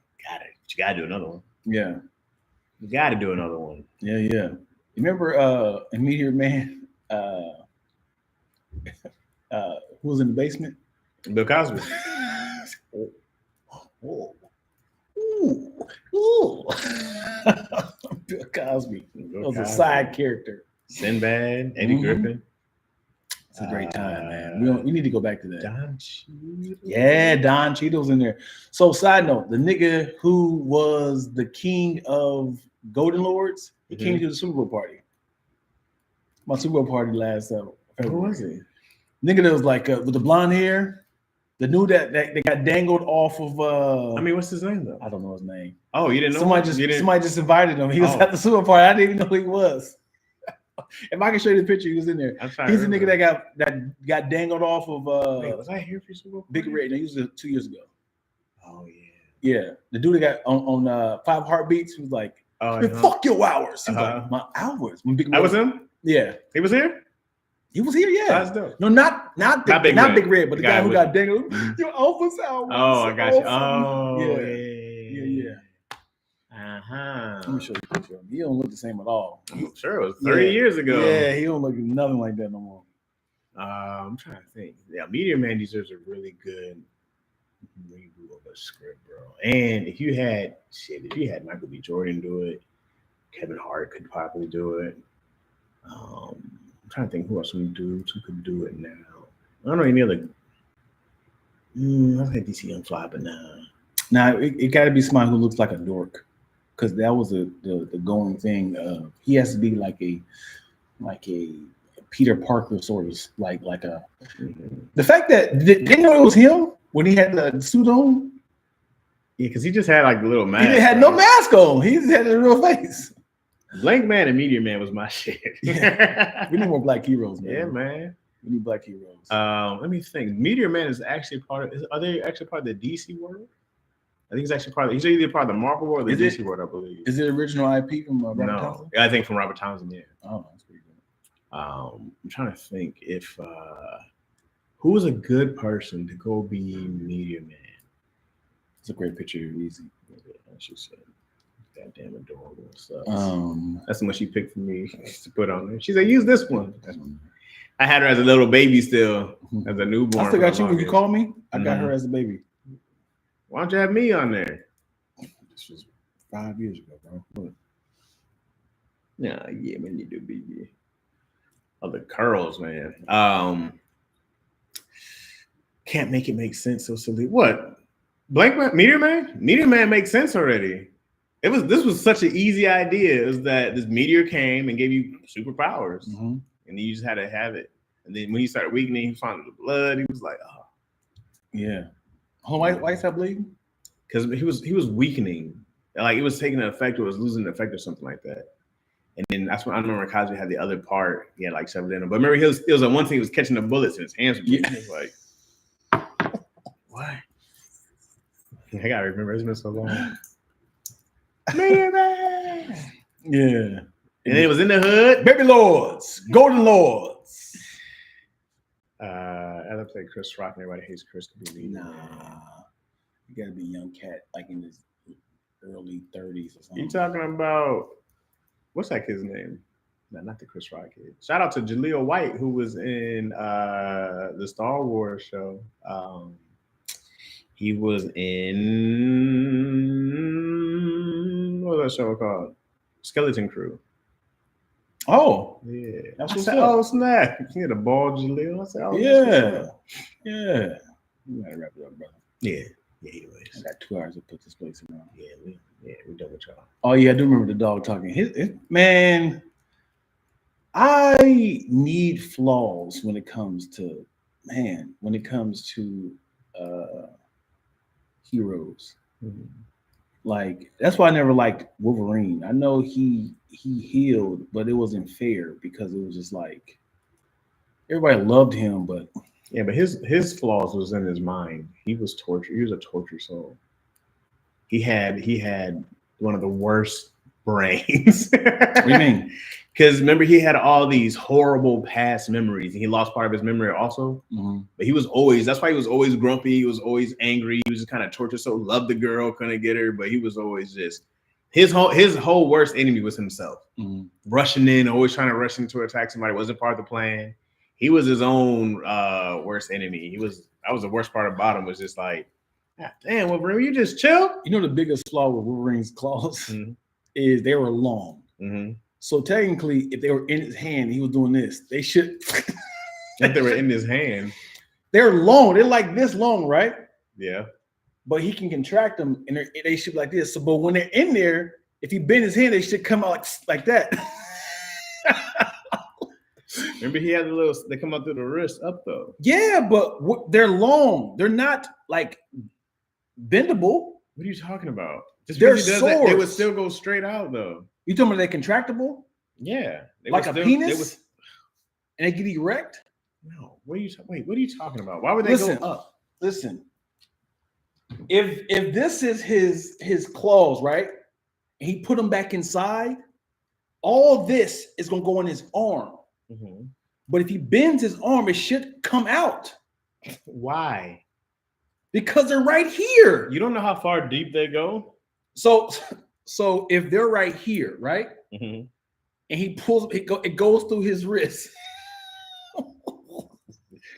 you gotta do another one.
Yeah.
You gotta do another one.
Yeah. You remember in Meteor Man, who was in the basement?
Bill Cosby.
Ooh. Bill Cosby. That was a side character.
Sinbad, Eddie Griffin.
It's a great time, man. We need to go back to that.
Don Cheadle.
Yeah, Don Cheadle's in there. So, side note, the nigga who was the king of Golden Lords, he came to the Super Bowl party. My Super Bowl party last February.
Who was he?
Nigga that was like with the blonde hair. The dude that got dangled off of.
What's his name though?
I don't know his name.
Oh, you didn't know?
Somebody just invited him. He was at the Super party. I didn't even know who he was. If I can show you the picture, he was in there. He's the nigga that got dangled off of.
Wait, was I here for Super Bowl?
Big Red. No, he was 2 years ago.
Oh yeah.
Yeah, the dude that got on 5 Heartbeats. He was like, "Fuck your hours." He was like, "My hours." When
I was him.
Yeah,
he was here.
He was here, yeah.
That's dope.
No, not Big Red, but the guy who got dangled. Your office hours.
Oh, I got you.
Oh, yeah. Let me show you a picture of him. He don't look the same at all.
I'm sure it was 30 years ago.
Yeah, he don't look nothing like that no more.
I'm trying to think. Yeah, Meteor Man deserves a really good reboot of a script, bro. And if you had Michael B. Jordan do it, Kevin Hart could probably do it. I'm trying to think who else who could do it now. I don't know any other. I think DC Young Fly, but nah.
Now it got to be somebody who looks like a dork, because that was the going thing. He has to be like a Peter Parker sort of like a. The fact that they know it was him when he had the suit on.
Yeah, because he just had like the little mask.
He had no mask on. He just had a real face.
Blank Man and Meteor Man was my shit.
Yeah. We need more black heroes, man.
Yeah, man.
We need black heroes.
Let me think. Meteor Man is actually part of. Are they actually part of the DC world? I think he's actually part of. He's either part of the Marvel world or the DC world, I believe.
Is it original IP from Robert Townsend?
Yeah, I think from Robert Townsend. Yeah.
Oh, that's pretty good.
I'm trying to think if who is a good person to go be Meteor Man.
It's a great picture. Easy.
She said, "Goddamn adorable stuff." That's what she picked for me to put on there. She said, "Use this one." I had her as a little baby still, as a newborn.
I still got you when you called me. I got her as a baby.
Why don't you have me on there?
This was 5 years ago, bro. Look.
Yeah, we need to be. Oh, the curls, man. Can't make it make sense so silly. What? Blank Man, Meteor Man? Meteor Man makes sense already. This was such an easy idea. It was that this meteor came and gave you superpowers, and you just had to have it. And then when he started weakening, he found the blood. He was like, "Oh,
yeah." Why is that bleeding?
Because he was weakening. Like it was taking an effect, or it was losing an effect, or something like that. And then that's when I remember Cosby had the other part. He had like shoved in him. But remember, it was on one thing. He was catching the bullets in his hands. Yeah. He was like, what? I gotta remember. It's been so long.
Yeah.
And it was in the hood.
Baby Lords, Golden Lords.
I love to say Chris Rock. And everybody hates Chris to be
Nah, you gotta be a young cat, like in his early 30s or something.
You talking about what's that kid's name? No, not the Chris Rock kid. Shout out to Jaleel White, who was in the Star Wars show. He was in what was that show called? Skeleton Crew.
Oh,
yeah.
That's
what's up. Oh, snap. You had a ball, Jaleel. I said, oh,
yeah. Yeah. You gotta wrap it up, brother.
Yeah. Yeah, anyways.
I got 2 hours to put this place around.
Yeah, we done with y'all.
Oh, yeah, I do remember the dog talking. Man, I need flaws when it comes to heroes. Like, that's why I never liked Wolverine. I know he healed, but it wasn't fair because it was just like everybody loved him, but
yeah, but his flaws was in his mind. He was tortured. He was a tortured soul. He had one of the worst brains.
What do you mean?
Because remember, he had all these horrible past memories, and he lost part of his memory also. But he was that's why he was always grumpy. He was always angry. He was just kind of tortured. So loved the girl, couldn't get her, but he was always just his whole worst enemy was himself. Rushing in, always trying to rush in to attack somebody. Wasn't part of the plan. He was his own worst enemy. That was the worst part about him, was just like, God damn, Wolverine, you just chill.
You know the biggest flaw with Wolverine's claws is they were long. So technically, if they were in his hand, he was doing this. They should.
If they were in his hand,
they're long. They're like this long, right?
Yeah.
But he can contract them, and they should be like this. So, but when they're in there, if he bend his hand, they should come out like that.
Remember, he had they come out through the wrist up though.
Yeah, but they're long. They're not like bendable.
What are you talking about?
Just they're swords.
They would still go straight out though.
You talking about they're contractable?
Yeah,
like a penis, and they get erect.
No, what are you talking about? Why would they go up?
Listen, if this is his claws, right, and he put them back inside, all this is gonna go in his arm. But if he bends his arm, it should come out.
Why?
Because they're right here.
You don't know how far deep they go.
So if they're right here, right, and he pulls, it goes through his wrist.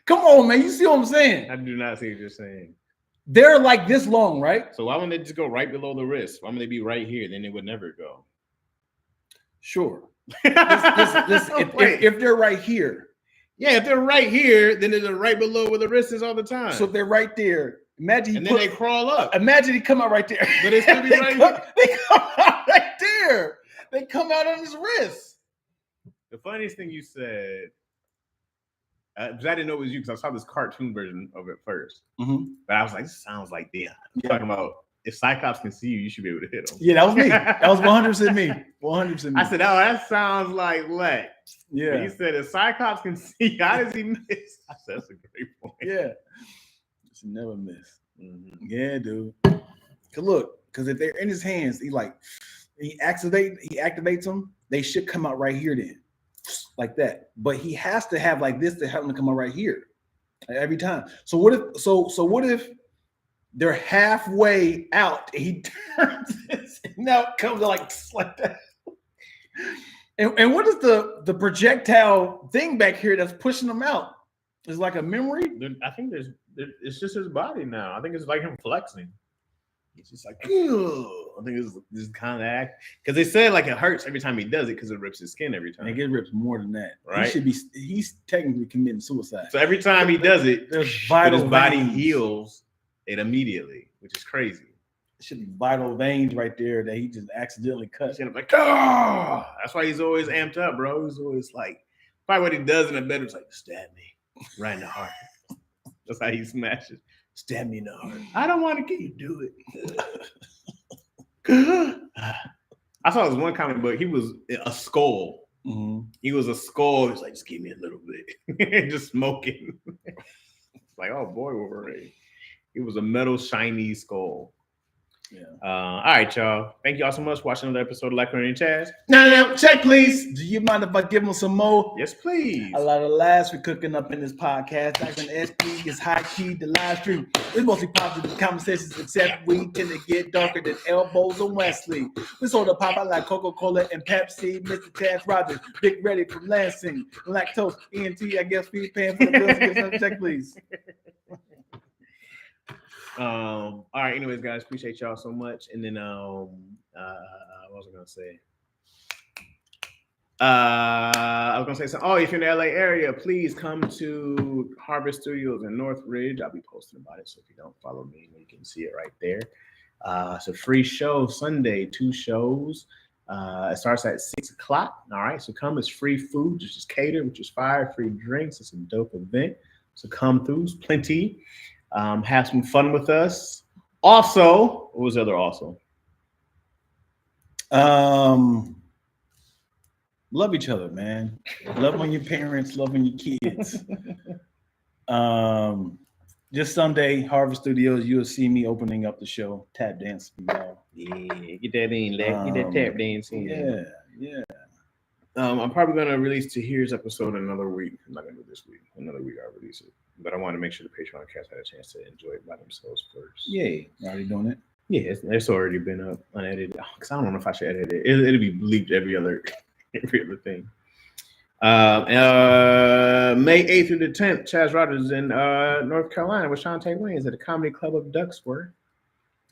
Come on, man. You see what I'm saying?
I do not see what you're saying.
They're like this long, right?
So why wouldn't they just go right below the wrist? Why wouldn't they be right here? Then they would never go.
Sure. Listen, if they're right here.
Yeah, if they're right here, then they're right below where the wrist is all the time.
So if they're right there, imagine
then they crawl up.
Imagine he come out right there.
But it's still be right here.
They come out right there. They come out on his wrist.
The funniest thing you said, because I didn't know it was you, because I saw this cartoon version of it first. But I was like, this sounds like Dion. Talking about if Cyclops can see you, you should be able to hit him.
Yeah, that was me. That was 100% me. 100% me.
I said, oh, that sounds like Leck.
Yeah.
He said, if Cyclops can see, how does he miss? I said, that's a great point.
Yeah. You should never miss. Mm-hmm. Yeah, dude. Because if they're in his hands, he activates them, they should come out right here then. Like that. But he has to have like this to help them come out right here. Every time. So what if they're halfway out and he turns this and now it comes out like that? And what is the projectile thing back here that's pushing them out? It's like a memory?
I think it's just his body now. I think it's like him flexing. It's just like, I think it's kind of act because they said like it hurts every time he does it because it rips his skin every time.
And it rips more than that,
right?
He's technically committing suicide.
So every time he does it,
his body
heals it immediately, which is crazy.
It should be vital veins right there that he just accidentally cut.
He's like, oh! That's why he's always amped up, bro. He's always like, probably what he does in the bedroom is like, stab me right in the heart. That's how he smashes. Stab me in the heart. I don't want to get you do it. I saw this one comic book. He was a skull. Mm-hmm. He was a skull. He's like, just give me a little bit. Just smoking. It's like, oh boy, Wolverine. He was a metal shiny skull. Yeah. All right, y'all. Thank you all so much for watching another episode of Lackaroni and Chaz.
No, check, please. Do you mind if I give them some more?
Yes, please.
A lot of laughs we're cooking up in this podcast. Back in SP is high key, the live stream. It's mostly positive conversations, except we tend to get darker than elbows on Wesley. We sort of pop out like Coca-Cola and Pepsi. Mr. Chaz Rogers, Big Ready from Lansing. LackToast, ENT, I guess we paying for the bills. Give some check, please.
All right, anyways, guys, appreciate y'all so much. And then what was I gonna say? I was gonna say something. Oh, if you're in the LA area, please come to Harvest Studios in Northridge. I'll be posting about it, so if you don't follow me, you can see it right there. It's a free show Sunday, 2 shows. It starts at 6 o'clock. All right, so come. It's free food, just catered, which is fire. Free drinks. It's a dope event. So come through. It's plenty. Have some fun with us. Also, what was the other also?
Love each other, man. Love on your parents, love on your kids. Just Sunday, Harvest Studios, you'll see me opening up the show, tap dance for y'all.
Yeah, get that in, get that tap dance in.
Yeah.
I'm probably gonna release Tahir's episode another week. I'm not gonna do it this week. Another week I'll release it. But I want to make sure the Patreon cast had a chance to enjoy it by themselves first.
Yeah, already doing it.
Yeah, it's already been up unedited. Because I don't know if I should edit it. It'll be bleeped every other thing. May 8th through the 10th, Chaz Rogers in North Carolina with Shantae Waynes at the Comedy Club of Duxworth.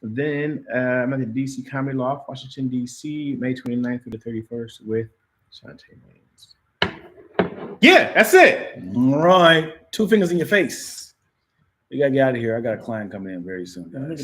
Then I'm at the DC Comedy Loft, Washington, D.C., May 29th through the 31st with Shantae Waynes. Yeah, that's it.
All right. 2 fingers in your face. We got to get out of here. I got a client coming in very soon. Guys.